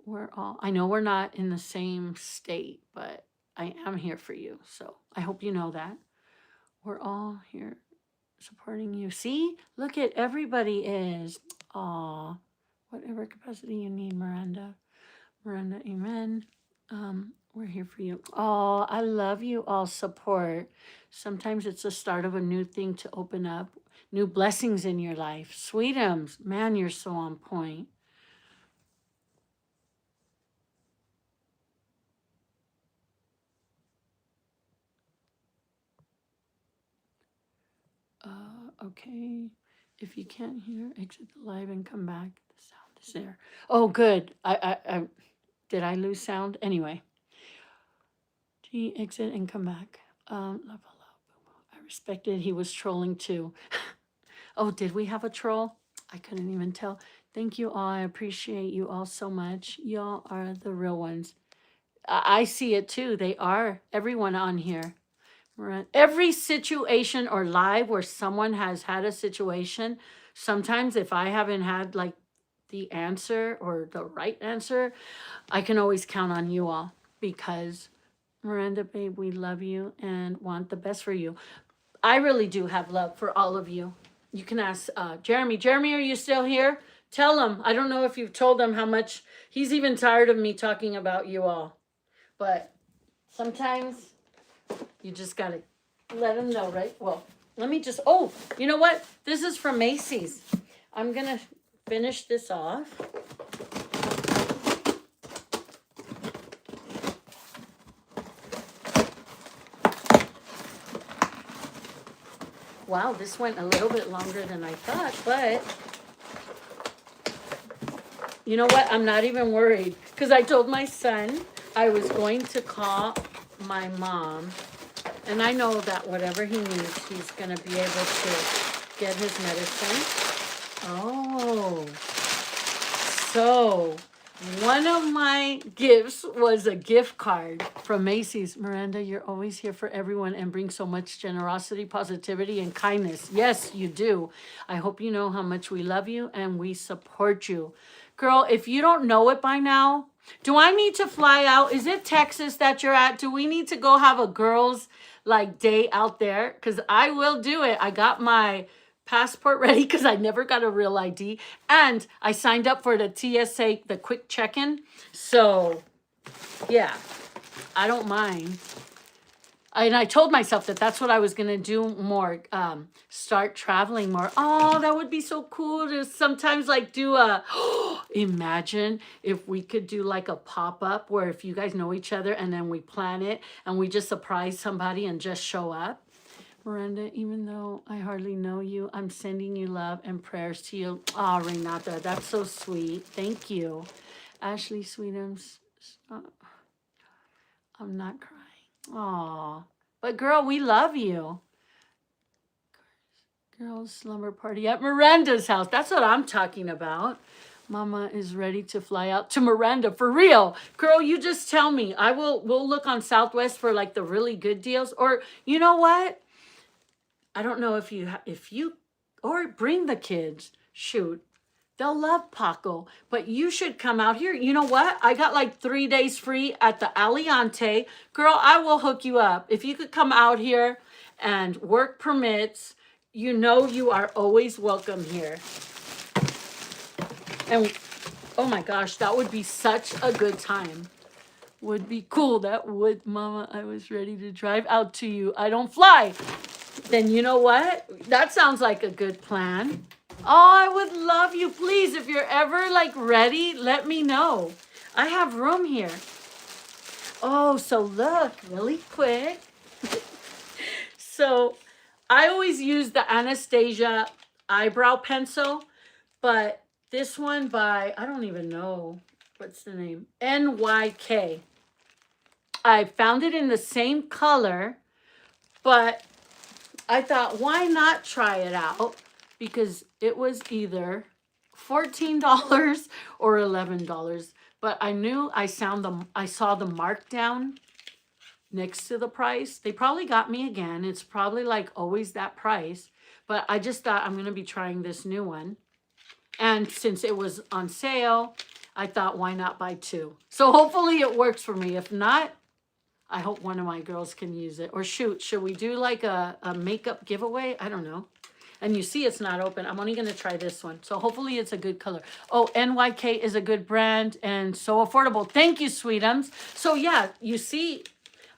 I know we're not in the same state, but I am here for you. So I hope you know that. We're all here supporting you. See, look at everybody is. Aw, whatever capacity you need, Miranda. Miranda, amen. We're here for you. Oh, I love you all support. Sometimes it's the start of a new thing to open up, new blessings in your life. Sweetums, man, you're so on point. Okay. If you can't hear, exit the live and come back. The sound is there. Oh, good. I did I lose sound? Anyway. Gee, exit and come back. Love, I respected he was trolling too. Oh, did we have a troll? I couldn't even tell. Thank you all. I appreciate you all so much. Y'all are the real ones. I see it too. They are. Everyone on here. Every situation or live where someone has had a situation, sometimes if I haven't had like the answer or the right answer, I can always count on you all because Miranda, babe, we love you and want the best for you. I really do have love for all of you. You can ask Jeremy. Jeremy, are you still here? Tell him. I don't know if you've told him how much he's even tired of me talking about you all. But sometimes you just got to let him know, right? Well, let me just, you know what? This is from Macy's. I'm going to finish this off. Wow, this went a little bit longer than I thought, but you know what? I'm not even worried because I told my son I was going to call my mom, and I know that whatever he needs, he's going to be able to get his medicine. Oh, so One of my gifts was a gift card from Macy's. Miranda, you're always here for everyone and bring so much generosity, positivity, and kindness. Yes, you do. I hope you know how much we love you and we support you. Girl, if you don't know it by now, do I need to fly out? Is it Texas that you're at? Do we need to go have a girls' like day out there? Because I will do it. I got my passport ready because I never got a real ID. And I signed up for the TSA, the quick check-in. So, yeah, I don't mind. And I told myself that that's what I was going to do more, start traveling more. Oh, that would be so cool to sometimes like do a, imagine if we could do like a pop-up where if you guys know each other and then we plan it and we just surprise somebody and just show up. Miranda, even though I hardly know you, I'm sending you love and prayers to you. Oh, Renata, that's so sweet. Thank you. Ashley Sweetums, I'm not crying. Oh, but girl, we love you. Girls' slumber party at Miranda's house. That's what I'm talking about. Mama is ready to fly out to Miranda for real. Girl, you just tell me. We'll look on Southwest for like the really good deals. Or you know what? I don't know if you or bring the kids. Shoot. They'll love Paco, but you should come out here. You know what? I got like 3 days free at the Aliante. Girl, I will hook you up. If you could come out here and work permits, you know you are always welcome here. And oh my gosh, that would be such a good time. Would be cool. That would, Mama. I was ready to drive out to you. I don't fly. Then you know what? That sounds like a good plan. Oh, I would love you. Please, if you're ever like ready, let me know. I have room here. Oh, so look, really quick. So I always use the Anastasia eyebrow pencil, but this one by, I don't even know, what's the name? NYK. I found it in the same color, but I thought, why not try it out? Because it was either $14 or $11. But I knew I saw the markdown next to the price. They probably got me again. It's probably like always that price. But I just thought I'm going to be trying this new one. And since it was on sale, I thought, why not buy two? So hopefully it works for me. If not, I hope one of my girls can use it. Or shoot, should we do like a makeup giveaway? I don't know. And you see it's not open. I'm only going to try this one. So hopefully it's a good color. Oh, NYK is a good brand and so affordable. Thank you, Sweetums. So yeah, you see,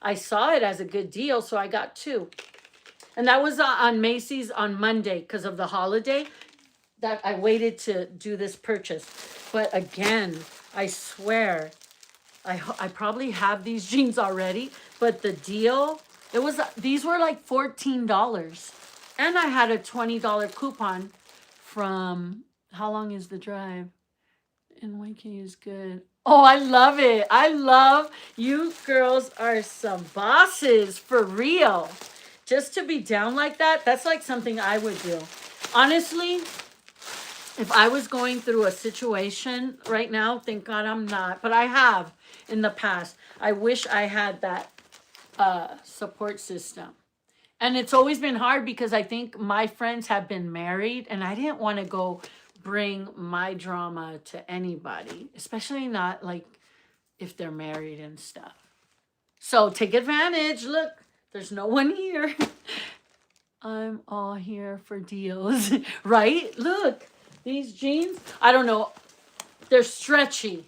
I saw it as a good deal, so I got two. And that was on Macy's on Monday because of the holiday that I waited to do this purchase. But again, I swear, I probably have these jeans already, but the deal, these were like $14. And I had a $20 coupon from, how long is the drive? NYK is good. Oh, I love it. I love, you girls are some bosses for real. Just to be down like that, that's like something I would do. Honestly, if I was going through a situation right now, thank God I'm not, but I have in the past. I wish I had that support system. And it's always been hard because I think my friends have been married and I didn't want to go bring my drama to anybody, especially not like if they're married and stuff. So take advantage. Look, there's no one here. I'm all here for deals, right? Look, these jeans, I don't know, they're stretchy,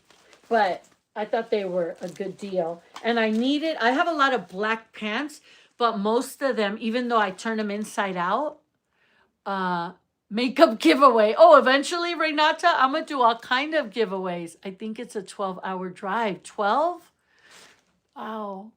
but I thought they were a good deal. And I have a lot of black pants, but most of them, even though I turn them inside out, makeup giveaway. Oh, eventually, Renata, I'm going to do all kind of giveaways. I think it's a 12-hour drive. 12? Wow.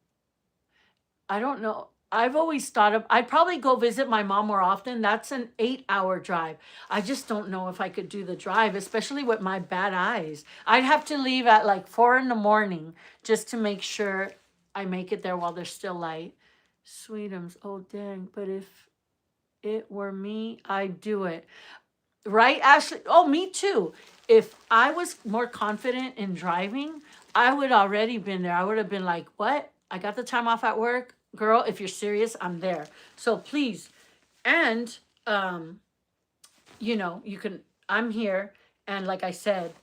I don't know. I've always thought I'd probably go visit my mom more often. That's an 8-hour drive. I just don't know if I could do the drive, especially with my bad eyes. I'd have to leave at like 4 in the morning just to make sure I make it there while they're still light. Sweetums, oh dang, but if it were me, I'd do it. Right, Ashley? Oh, me too. If I was more confident in driving, I would already been there. I would have been like, what? I got the time off at work. Girl, if you're serious, I'm there. So please. And you know, you can, I'm here. And like I said,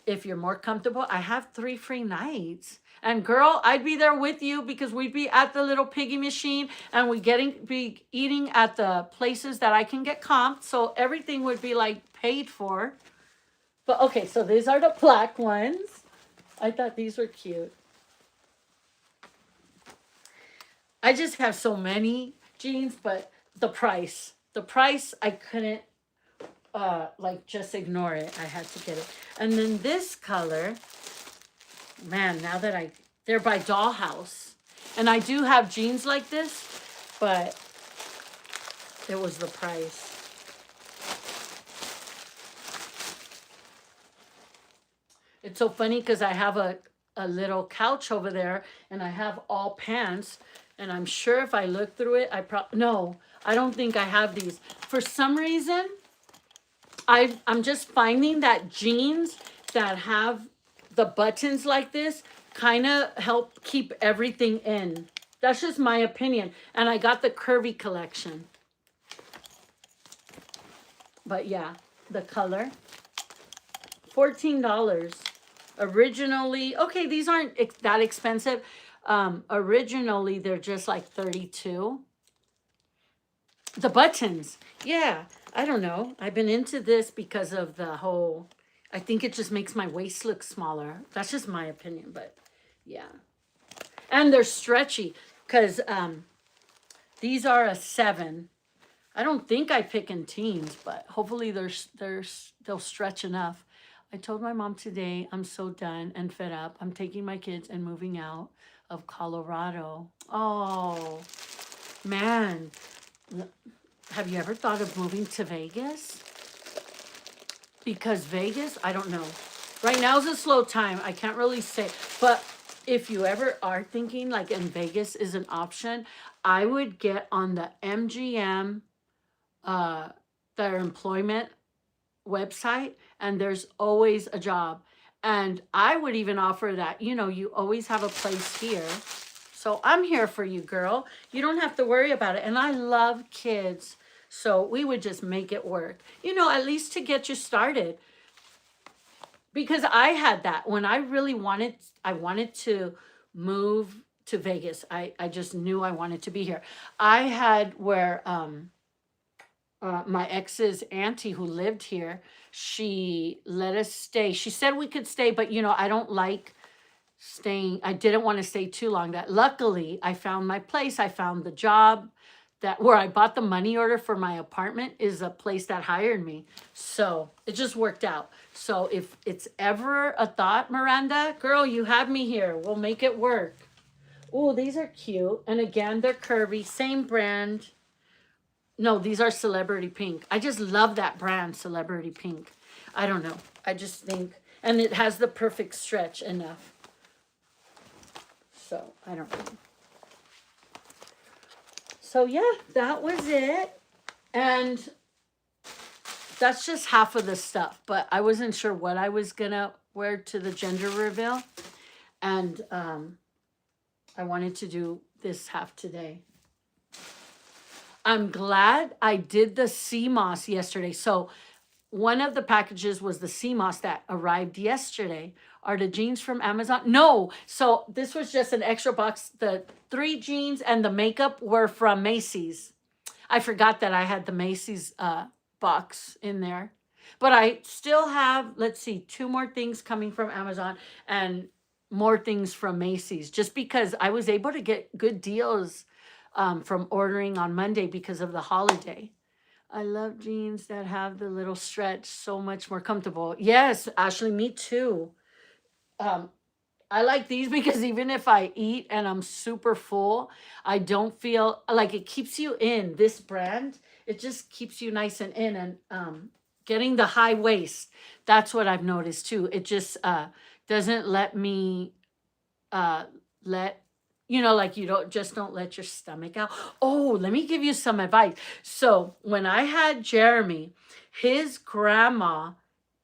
if you're more comfortable, I have 3 free nights. And girl, I'd be there with you because we'd be at the little piggy machine and we be eating at the places that I can get comped. So everything would be like paid for. But okay, so these are the black ones. I thought these were cute. I just have so many jeans, but the price, I couldn't like just ignore it. I had to get it. And then this color, man, now that they're by Dollhouse. And I do have jeans like this, but it was the price. It's so funny because I have a little couch over there and I have all pants. And I'm sure if I look through it, no, I don't think I have these. For some reason, I'm just finding that jeans that have the buttons like this kind of help keep everything in. That's just my opinion. And I got the curvy collection. But yeah, the color. $14. Originally, okay, these aren't that expensive. Originally, they're just like 32. The buttons. Yeah, I don't know. I've been into this because of the whole, I think it just makes my waist look smaller. That's just my opinion, but yeah. And they're stretchy because these are a 7. I don't think I pick in teens, but hopefully they'll stretch enough. I told my mom today I'm so done and fed up. I'm taking my kids and moving out of Colorado. Oh, man. Have you ever thought of moving to Vegas? Because Vegas, I don't know. Right now is a slow time. I can't really say. But if you ever are thinking like in Vegas is an option, I would get on the MGM, their employment website, and there's always a job. And I would even offer that, you know, you always have a place here. So I'm here for you, girl. You don't have to worry about it. And I love kids. So we would just make it work, you know, at least to get you started. Because I had that when I really I wanted to move to Vegas. I just knew I wanted to be here. I had where, my ex's auntie who lived here, she let us stay. She said we could stay, but you know, I don't like staying. I didn't want to stay too long. That luckily I found my place. I found the job that where I bought the money order for my apartment is a place that hired me. So it just worked out. So if it's ever a thought, Miranda, girl, you have me here. We'll make it work. Oh, these are cute. And again, they're curvy, same brand. No, these are Celebrity Pink. I just love that brand, Celebrity Pink. I don't know. I just think, and it has the perfect stretch enough. So, I don't know. So, yeah, that was it. And that's just half of the stuff. But I wasn't sure what I was going to wear to the gender reveal. And I wanted to do this half today. I'm glad I did the sea moss yesterday. So one of the packages was the sea moss that arrived yesterday. Are the jeans from Amazon? No. So this was just an extra box. The 3 jeans and the makeup were from Macy's. I forgot that I had the Macy's box in there. But I still have, let's see, 2 more things coming from Amazon and more things from Macy's. Just because I was able to get good deals from ordering on Monday because of the holiday. I love jeans that have the little stretch, so much more comfortable. Yes, Ashley, me too. I like these because even if I eat and I'm super full, I don't feel like it keeps you in. This brand, it just keeps you nice and in. And getting the high waist, that's what I've noticed too. It just doesn't let me let You know, like you don't let your stomach out. Oh, let me give you some advice. So when I had Jeremy, his grandma,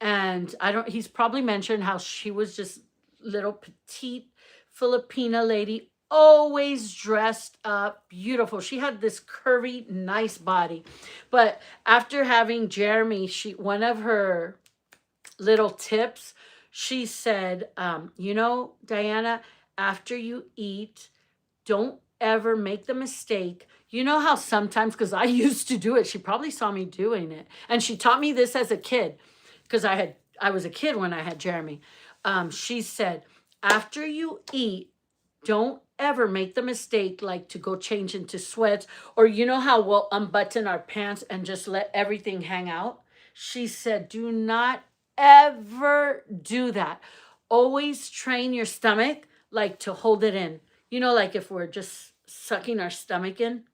and I don't, he's probably mentioned how she was just little petite Filipina lady, always dressed up beautiful. She had this curvy, nice body. But after having Jeremy, one of her little tips, she said, you know, Diana, after you eat, don't ever make the mistake. You know how sometimes, because I used to do it, she probably saw me doing it. And she taught me this as a kid, because I was a kid when I had Jeremy. She said, after you eat, don't ever make the mistake like to go change into sweats, or you know how we'll unbutton our pants and just let everything hang out. She said, do not ever do that. Always train your stomach like to hold it in. You know, like if we're just sucking our stomach in.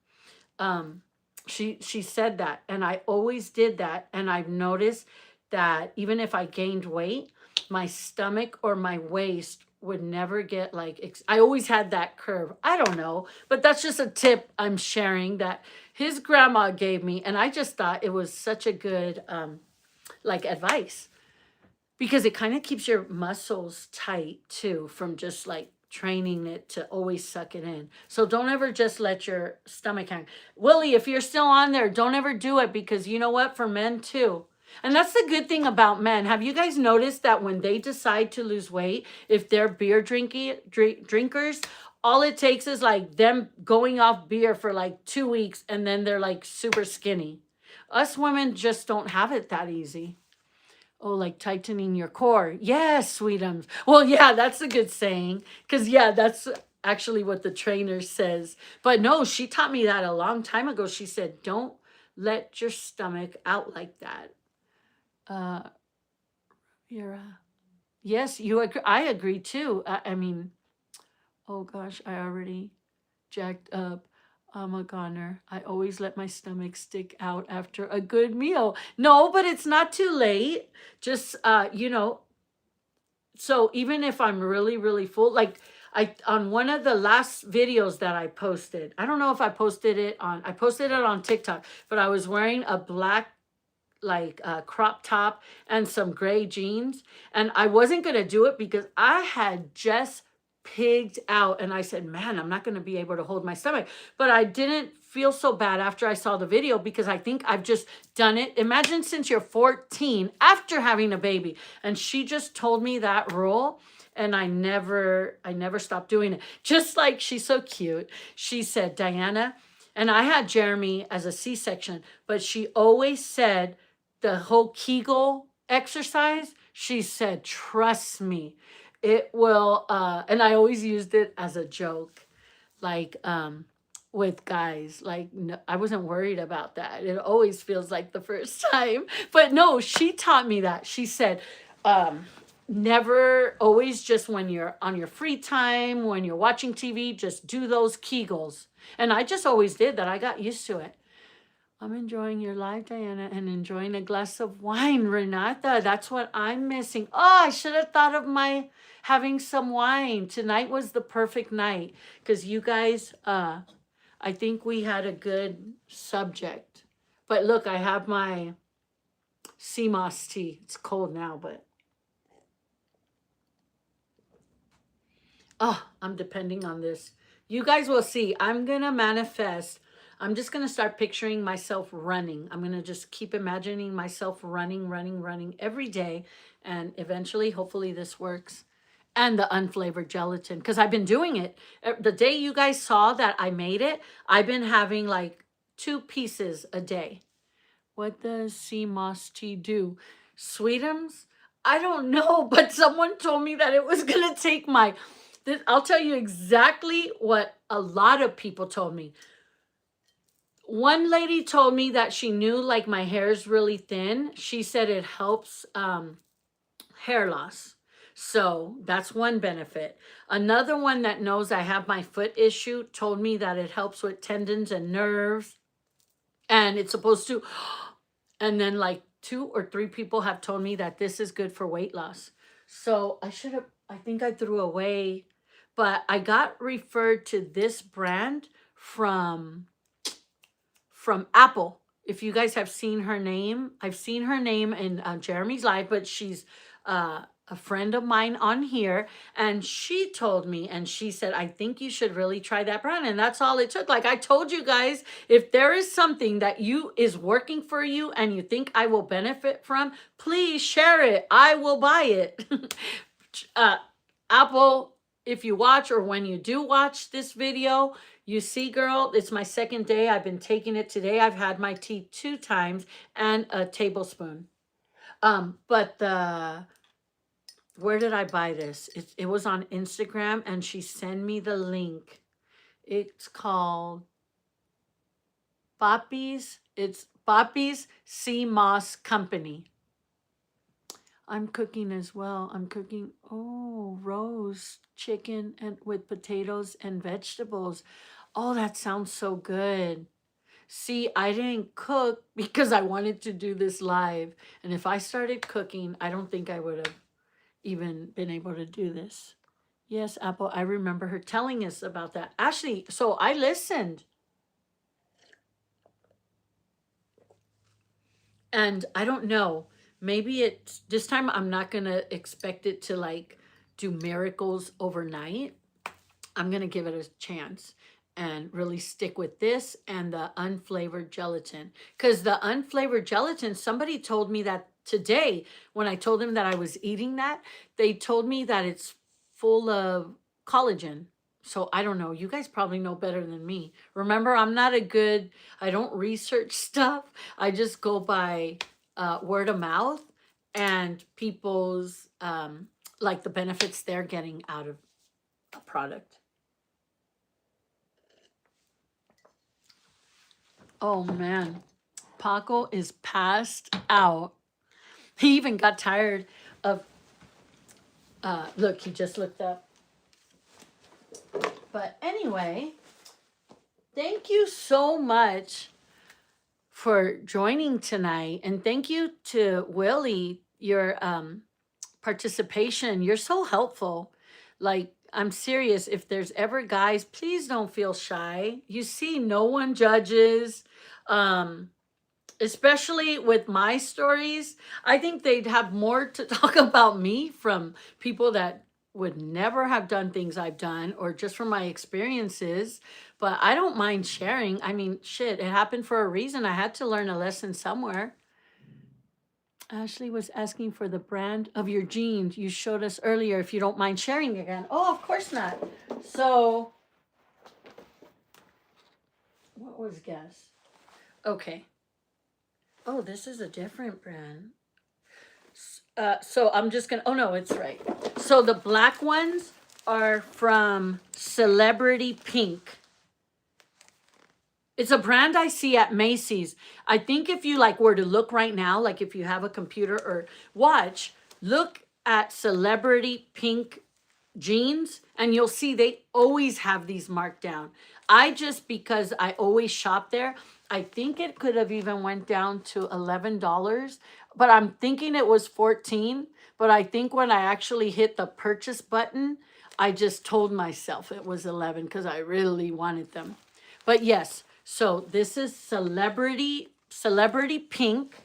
Um, she said that, and I always did that, and I've noticed that even if I gained weight, my stomach or my waist would never get like I always had that curve. I don't know, but that's just a tip I'm sharing that his grandma gave me, and I just thought it was such a good like advice, because it kind of keeps your muscles tight too from just like training it to always suck it in. So don't ever just let your stomach hang. Willie, if you're still on there, don't ever do it, because you know what, for men too. And that's the good thing about men. Have you guys noticed that when they decide to lose weight, if they're beer drinkers, all it takes is like them going off beer for like 2 weeks and then they're like super skinny. Us women just don't have it that easy. Oh, like tightening your core. Yes, sweetums. Well, yeah, that's a good saying. Because, yeah, that's actually what the trainer says. But no, she taught me that a long time ago. She said, don't let your stomach out like that. You're, yes, you agree. I agree too. I mean, oh gosh, I already jacked up. I'm a goner. I always let my stomach stick out after a good meal. No, but it's not too late. Just, you know, so even if I'm really, really full, like on one of the last videos that I posted, I don't know if I posted it on TikTok, but I was wearing a black like crop top and some gray jeans, and I wasn't going to do it because I had just pigged out, and I said, man, I'm not going to be able to hold my stomach. But I didn't feel so bad after I saw the video, because I think I've just done it. Imagine since you're 14 after having a baby, and she just told me that rule, and I never stopped doing it. Just like, she's so cute. She said, Diana, and I had Jeremy as a C-section, but she always said the whole Kegel exercise, she said, trust me, it will, and I always used it as a joke, like with guys, like no, I wasn't worried about that. It always feels like the first time. But no, she taught me that. She said, never, always just when you're on your free time, when you're watching TV, just do those Kegels. And I just always did that. I got used to it. I'm enjoying your live, Diana, and enjoying a glass of wine, Renata. That's what I'm missing. Oh, I should have thought of my having some wine. Tonight was the perfect night, because you guys, I think we had a good subject. But look, I have my sea moss tea. It's cold now, but oh, I'm depending on this. You guys will see. I'm going to manifest. I'm just going to start picturing myself running. I'm going to just keep imagining myself running every day. And eventually, hopefully this works. And the unflavored gelatin, because I've been doing it. The day you guys saw that I made it, I've been having like 2 pieces a day. What does sea moss tea do? Sweetums? I don't know, but someone told me that it was going to take my... I'll tell you exactly what a lot of people told me. One lady told me that she knew like my hair is really thin. She said it helps hair loss. So that's one benefit. Another one that knows I have my foot issue told me that it helps with tendons and nerves. And it's supposed to... And then like 2 or 3 people have told me that this is good for weight loss. So I think I threw away but I got referred to this brand from Apple. If you guys have seen her name, I've seen her name in Jeremy's live, but she's a friend of mine on here, and she told me, and she said, I think you should really try that brand. And that's all it took. Like I told you guys, if there is something that is working for you and you think I will benefit from, please share it. I will buy it. Apple, if you watch or when you do watch this video, you see, girl, it's my second day. I've been taking it today. I've had my tea 2 times and a tablespoon. But where did I buy this? It was on Instagram, and she sent me the link. It's called Papi's. It's Papi's Sea Moss Company. I'm cooking as well. I'm cooking, roast chicken and with potatoes and vegetables. Oh, that sounds so good. See, I didn't cook because I wanted to do this live. And if I started cooking, I don't think I would have even been able to do this. Yes, Apple, I remember her telling us about that. Ashley, so I listened. And I don't know. Maybe it's this time I'm not going to expect it to like do miracles overnight. I'm going to give it a chance and really stick with this and the unflavored gelatin. Because the unflavored gelatin, somebody told me that today when I told them that I was eating that, they told me that it's full of collagen. So I don't know. You guys probably know better than me. Remember, I don't research stuff. I just go by word of mouth and people's, like the benefits they're getting out of a product. Oh man, Paco is passed out. He even got tired of, look, he just looked up. But anyway, thank you so much for joining tonight. And thank you to Willie, your participation. You're so helpful. Like, I'm serious. If there's ever guys, please don't feel shy. You see, no one judges. Especially with my stories, I think they'd have more to talk about me from people that would never have done things I've done or just from my experiences. But I don't mind sharing. I mean, shit, it happened for a reason. I had to learn a lesson somewhere. Ashley was asking for the brand of your jeans you showed us earlier, if you don't mind sharing again. Oh, of course not. So, what was guess? Okay. Oh, this is a different brand. So I'm just gonna, oh no, it's right. So the black ones are from Celebrity Pink. It's a brand I see at Macy's. I think if you like were to look right now, like if you have a computer or watch, look at Celebrity Pink jeans and you'll see they always have these marked down. Because I always shop there, I think it could have even went down to $11, but I'm thinking it was 14. But I think when I actually hit the purchase button, I just told myself it was 11 because I really wanted them. But yes, so this is Celebrity Pink.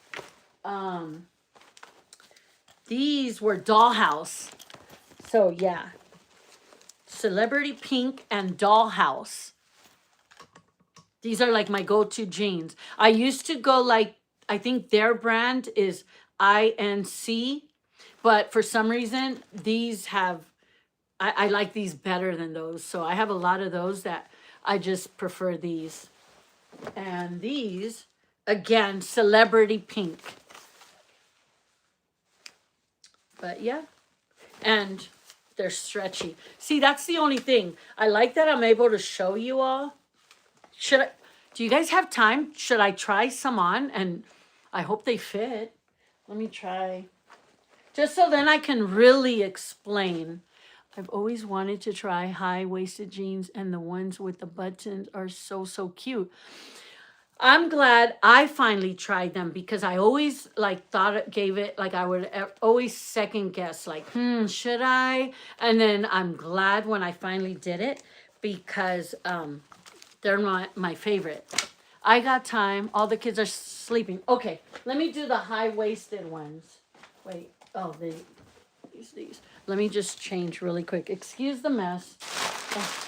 These were Dollhouse. So yeah, Celebrity Pink and Dollhouse. These are like my go-to jeans. I used to go like, I think their brand is INC, but for some reason, these have, I like these better than those. So I have a lot of those that I just prefer these. And these, again, Celebrity Pink. But yeah, and they're stretchy. See, that's the only thing. I like that I'm able to show you all. Do you guys have time? Should I try some on? And I hope they fit. Let me try. Just so then I can really explain. I've always wanted to try high-waisted jeans, and the ones with the buttons are so, so cute. I'm glad I finally tried them because I always like thought it gave it like I would always second guess like should I, and then I'm glad when I finally did it because they're my favorite. I got time. All the kids are sleeping. Okay, let me do the high-waisted ones. Wait. Oh, these. Let me just change really quick. Excuse the mess. Oh,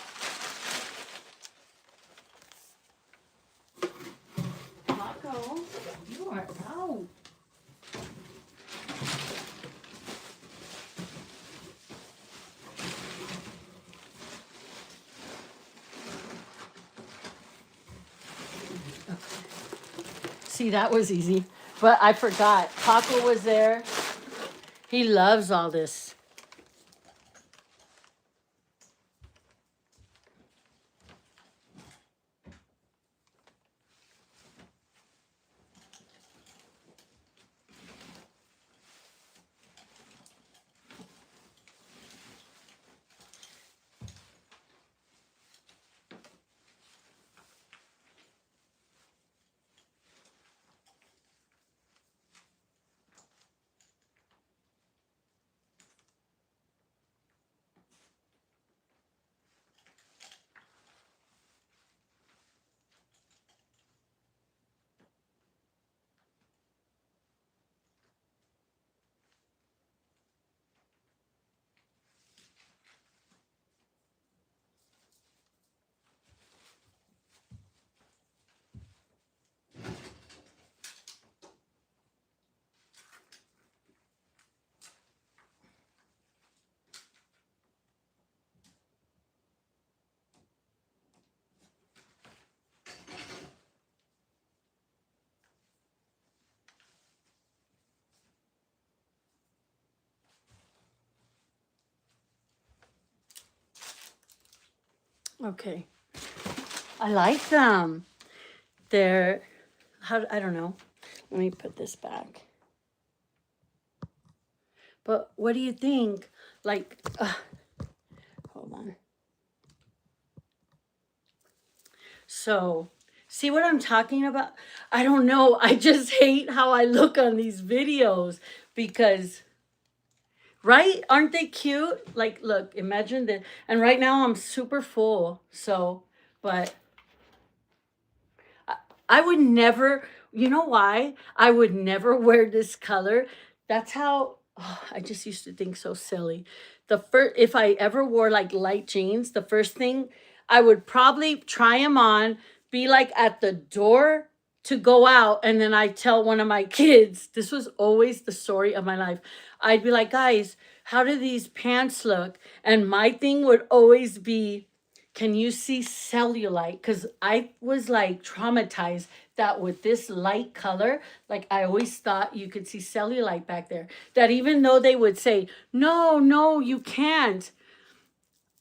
Taco, you are out. See, that was easy. But I forgot. Taco was there. He loves all this. Okay. I like them. They're, I don't know. Let me put this back. But what do you think? Like, hold on. So, see what I'm talking about? I don't know. I just hate how I look on these videos because, right? Aren't they cute? Like, look, imagine that. And right now I'm super full. So, but I would never, you know why? I would never wear this color. That's how, oh, I just used to think so silly. The first, if I ever wore like light jeans, the first thing I would probably try them on, be like at the door to go out. And then I tell one of my kids, this was always the story of my life. I'd be like, guys, how do these pants look? And my thing would always be, can you see cellulite? Because I was like traumatized that with this light color, like I always thought you could see cellulite back there. That even though they would say, no, no, you can't.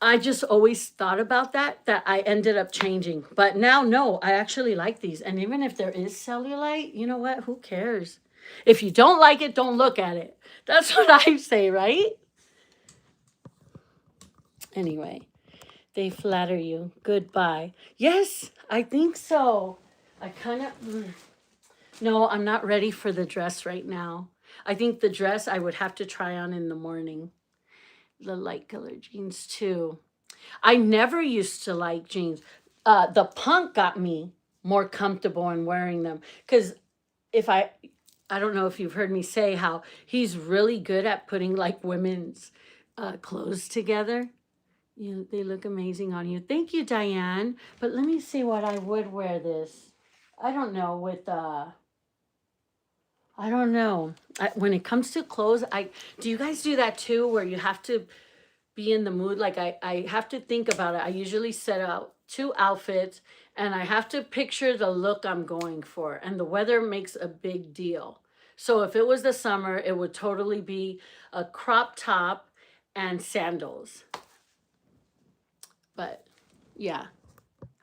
I just always thought about that I ended up changing. But now, no, I actually like these. And even if there is cellulite, you know what? Who cares? If you don't like it, don't look at it. That's what I say, right? Anyway. They flatter you. Goodbye. Yes, I think so. I kind of, no, I'm not ready for the dress right now. I think the dress I would have to try on in the morning. The light colored jeans too. I never used to like jeans. The punk got me more comfortable in wearing them. Because if I don't know if you've heard me say how he's really good at putting like women's clothes together. They look amazing on you. Thank you, Diane. But let me see what I would wear this. I don't know with I don't know. When it comes to clothes, I do you guys do that too where you have to be in the mood like I have to think about it. I usually set out two outfits and I have to picture the look I'm going for and the weather makes a big deal. So if it was the summer, it would totally be a crop top and sandals. But yeah,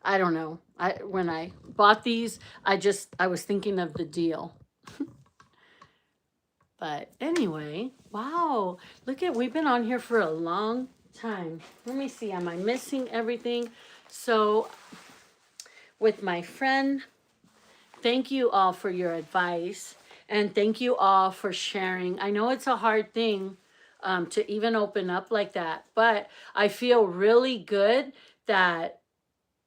I don't know. When I bought these, I was thinking of the deal. But anyway, wow. We've been on here for a long time. Let me see, am I missing everything? So with my friend Thank you all for your advice. And thank you all for sharing. I know it's a hard thing to even open up like that, but I feel really good that,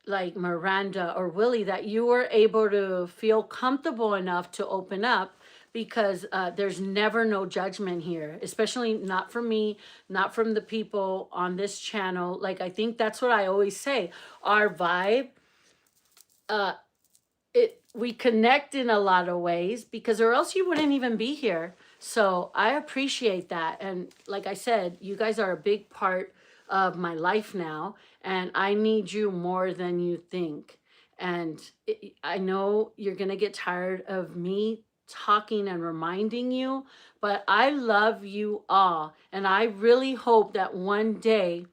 like Miranda or Willie, that you were able to feel comfortable enough to open up, because there's never no judgment here, especially not from me, not from the people on this channel. Like, I think that's what I always say. Our vibe, uh, we connect in a lot of ways, because or else you wouldn't even be here. So I appreciate that. And like I said, you guys are a big part of my life now, and I need you more than you think. And I know you're going to get tired of me talking and reminding you, but I love you all. And I really hope that one day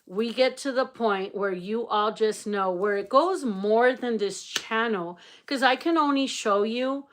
we get to the point where you all just know, where it goes more than this channel, because I can only show you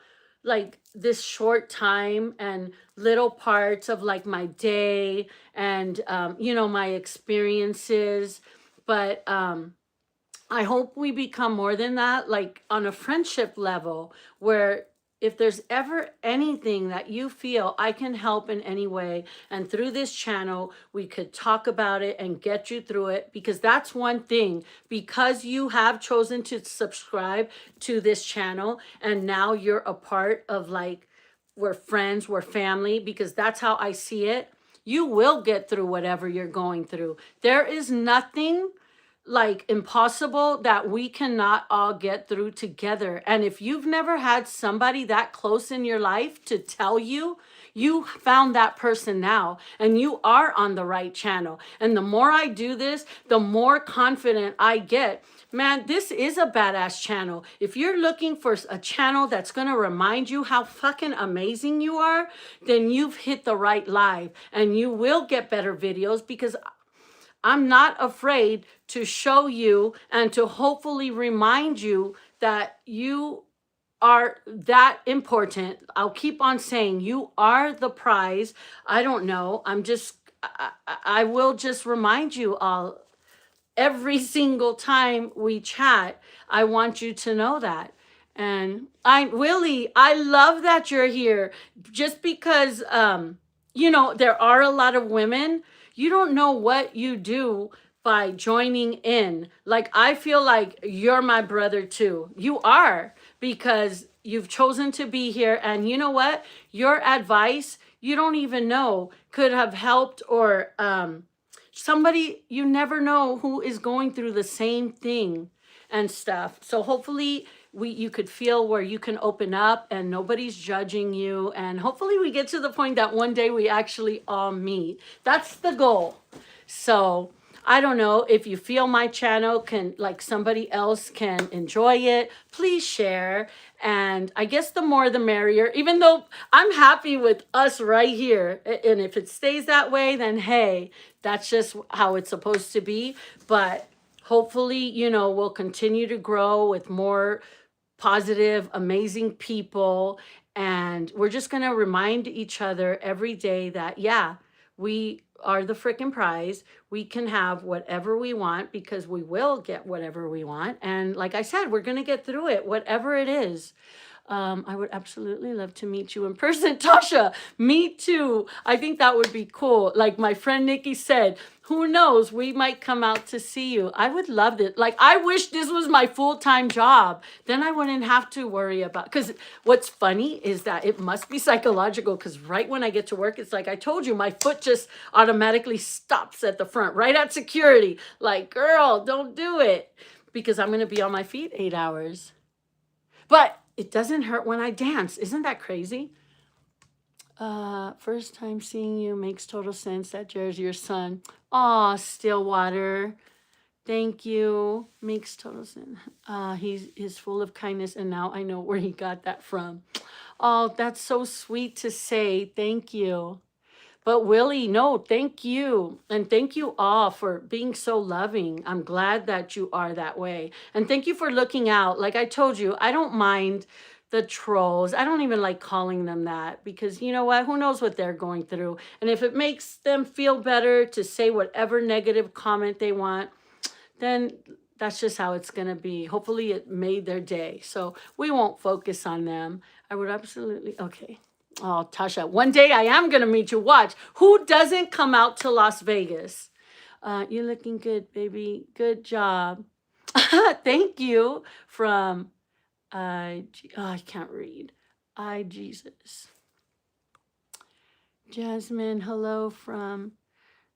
like this short time and little parts of like my day and you know, my experiences. But I hope we become more than that, like on a friendship level, where if there's ever anything that you feel I can help in any way, and through this channel, we could talk about it and get you through it. Because that's one thing, because you have chosen to subscribe to this channel, and now you're a part of, like, we're friends, we're family, because that's how I see it. You will get through whatever you're going through. There is nothing like impossible that we cannot all get through together. And if you've never had somebody that close in your life to tell you, you found that person now, and you are on the right channel. And the more I do this, the more confident I get. Man, this is a badass channel. If you're looking for a channel that's going to remind you how fucking amazing you are, then you've hit the right live, and you will get better videos, because I'm not afraid to show you and to hopefully remind you that you are that important. I'll keep on saying you are the prize. I don't know. I will just remind you all every single time we chat. I want you to know that. And Willie, I love that you're here, just because, you know, there are a lot of women. You don't know what you do by joining in. Like, I feel like you're my brother too. You are, because you've chosen to be here. And you know what? Your advice, you don't even know, could have helped, or somebody, you never know who is going through the same thing and stuff. So hopefully you could feel where you can open up and nobody's judging you. And hopefully we get to the point that one day we actually all meet. That's the goal. So I don't know if you feel my channel can, like, somebody else can enjoy it, please share. And I guess the more the merrier, even though I'm happy with us right here. And if it stays that way, then hey, that's just how it's supposed to be. But hopefully, you know, we'll continue to grow with more positive, amazing people. And we're just going to remind each other every day that, yeah, we are the freaking prize. We can have whatever we want, because we will get whatever we want. And like I said, we're going to get through it, whatever it is. I would absolutely love to meet you in person. Tasha, me too. I think that would be cool. Like my friend Nikki said, who knows, we might come out to see you. I would love it. Like, I wish this was my full-time job. Then I wouldn't have to worry about, because what's funny is that it must be psychological, because right when I get to work, it's like I told you, my foot just automatically stops at the front, right at security. Like, girl, don't do it, because I'm going to be on my feet 8 hours. But it doesn't hurt when I dance. Isn't that crazy? First time seeing you, makes total sense that Jared's your son. Aw, Stillwater. Thank you. Makes total sense. He's full of kindness, and now I know where he got that from. Oh, that's so sweet to say. Thank you. But Willie, no, thank you. And thank you all for being so loving. I'm glad that you are that way. And thank you for looking out. Like I told you, I don't mind the trolls. I don't even like calling them that, because you know what? Who knows what they're going through? And if it makes them feel better to say whatever negative comment they want, then that's just how it's going to be. Hopefully it made their day. So we won't focus on them. I would absolutely, okay. Oh, Tasha, one day I am going to meet you. Watch. Who doesn't come out to Las Vegas? You're looking good, baby. Good job. Thank you from, I can't read. Jesus. Jasmine, hello from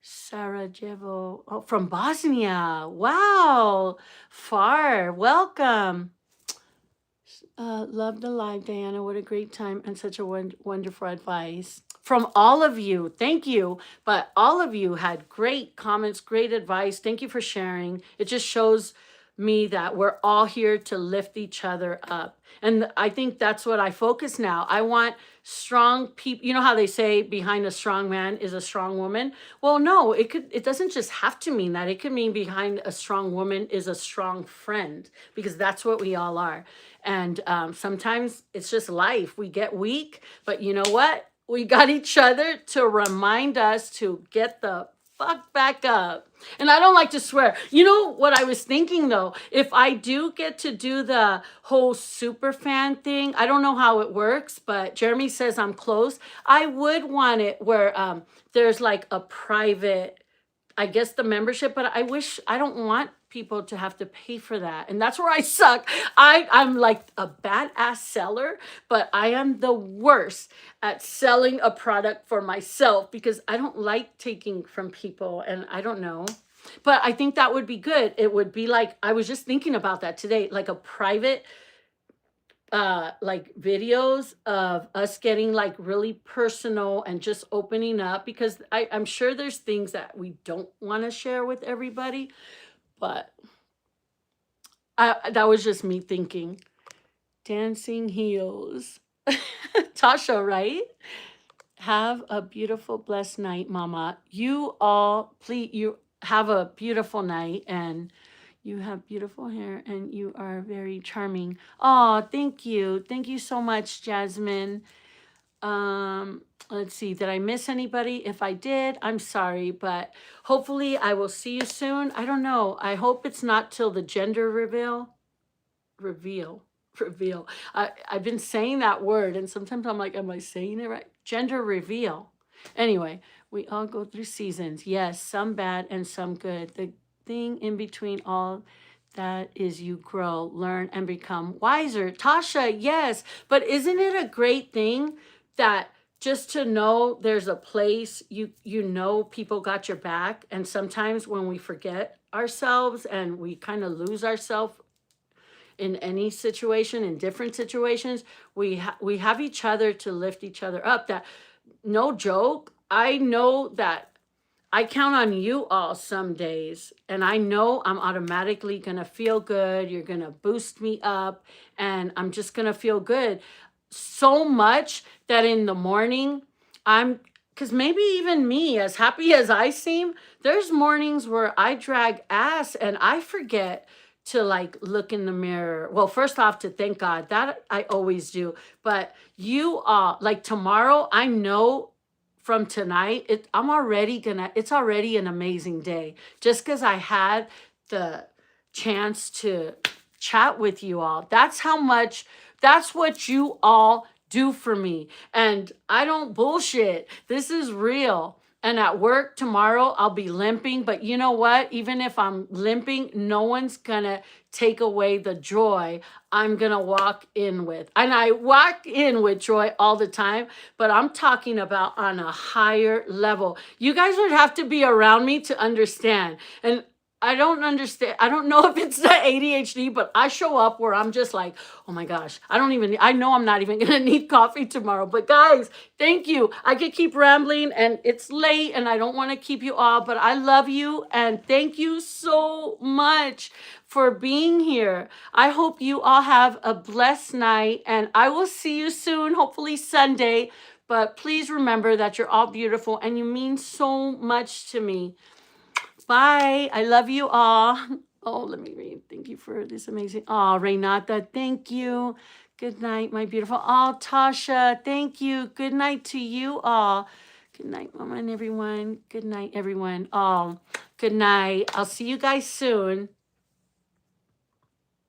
Sarajevo. Oh, from Bosnia. Wow. Far. Welcome. Love the live, Diana. What a great time and such a wonderful advice from all of you. Thank you. But all of you had great comments, great advice. Thank you for sharing. It just shows me that we're all here to lift each other up. And I think that's what I focus now. I want strong people. You know how they say behind a strong man is a strong woman? Well, no, it doesn't just have to mean that. It could mean behind a strong woman is a strong friend, because that's what we all are. And sometimes it's just life. We get weak, but you know what? We got each other to remind us to get the fuck back up. And I don't like to swear. You know what I was thinking though? If I do get to do the whole super fan thing, I don't know how it works, but Jeremy says I'm close. I would want it where there's like a private, I guess, the membership, but I don't want people to have to pay for that. And that's where I suck. I'm like a badass seller, but I am the worst at selling a product for myself because I don't like taking from people, and I don't know. But I think that would be good. It would be like, I was just thinking about that today, like a private like videos of us getting like really personal and just opening up, because I'm sure there's things that we don't want to share with everybody, but that was just me thinking. Dancing heels. Tasha, right? Have a beautiful, blessed night, Mama. You all, please, you have a beautiful night, and you have beautiful hair, and you are very charming. Oh, thank you. Thank you so much, Jasmine. Let's see. Did I miss anybody? If I did, I'm sorry, but hopefully I will see you soon. I don't know. I hope it's not till the gender reveal. I've been saying that word, and sometimes I'm like, am I saying it right? Gender reveal. Anyway, we all go through seasons. Yes, some bad and some good. The thing in between all that is you grow, learn, and become wiser. Tasha, yes. But isn't it a great thing that just to know there's a place, you know people got your back? And sometimes when we forget ourselves and we kind of lose ourselves in any situation, in different situations, we have each other to lift each other up. That, no joke, I know that I count on you all some days, and I know I'm automatically gonna feel good. You're gonna boost me up, and I'm just gonna feel good so much that in the morning, because maybe even me, as happy as I seem, there's mornings where I drag ass and I forget to like look in the mirror. Well, first off, to thank God, that I always do. But you all, like tomorrow, I know from tonight, it's already an amazing day. Just because I had the chance to chat with you all. That's what you all do for me. And I don't bullshit. This is real. And at work tomorrow, I'll be limping. But you know what? Even if I'm limping, no one's going to take away the joy I'm going to walk in with. And I walk in with joy all the time, but I'm talking about on a higher level. You guys would have to be around me to understand. And I don't understand. I don't know if it's the ADHD, but I show up where I'm just like, oh my gosh, I know I'm not even going to need coffee tomorrow. But guys, thank you. I could keep rambling and it's late and I don't want to keep you all, but I love you. And thank you so much for being here. I hope you all have a blessed night, and I will see you soon, hopefully Sunday. But please remember that you're all beautiful and you mean so much to me. Bye. I love you all. Oh, let me read. Thank you for this amazing. Oh, Renata, thank you. Good night, my beautiful. Oh, Tasha, thank you. Good night to you all. Good night, Mama and everyone. Good night, everyone. Oh, good night. I'll see you guys soon.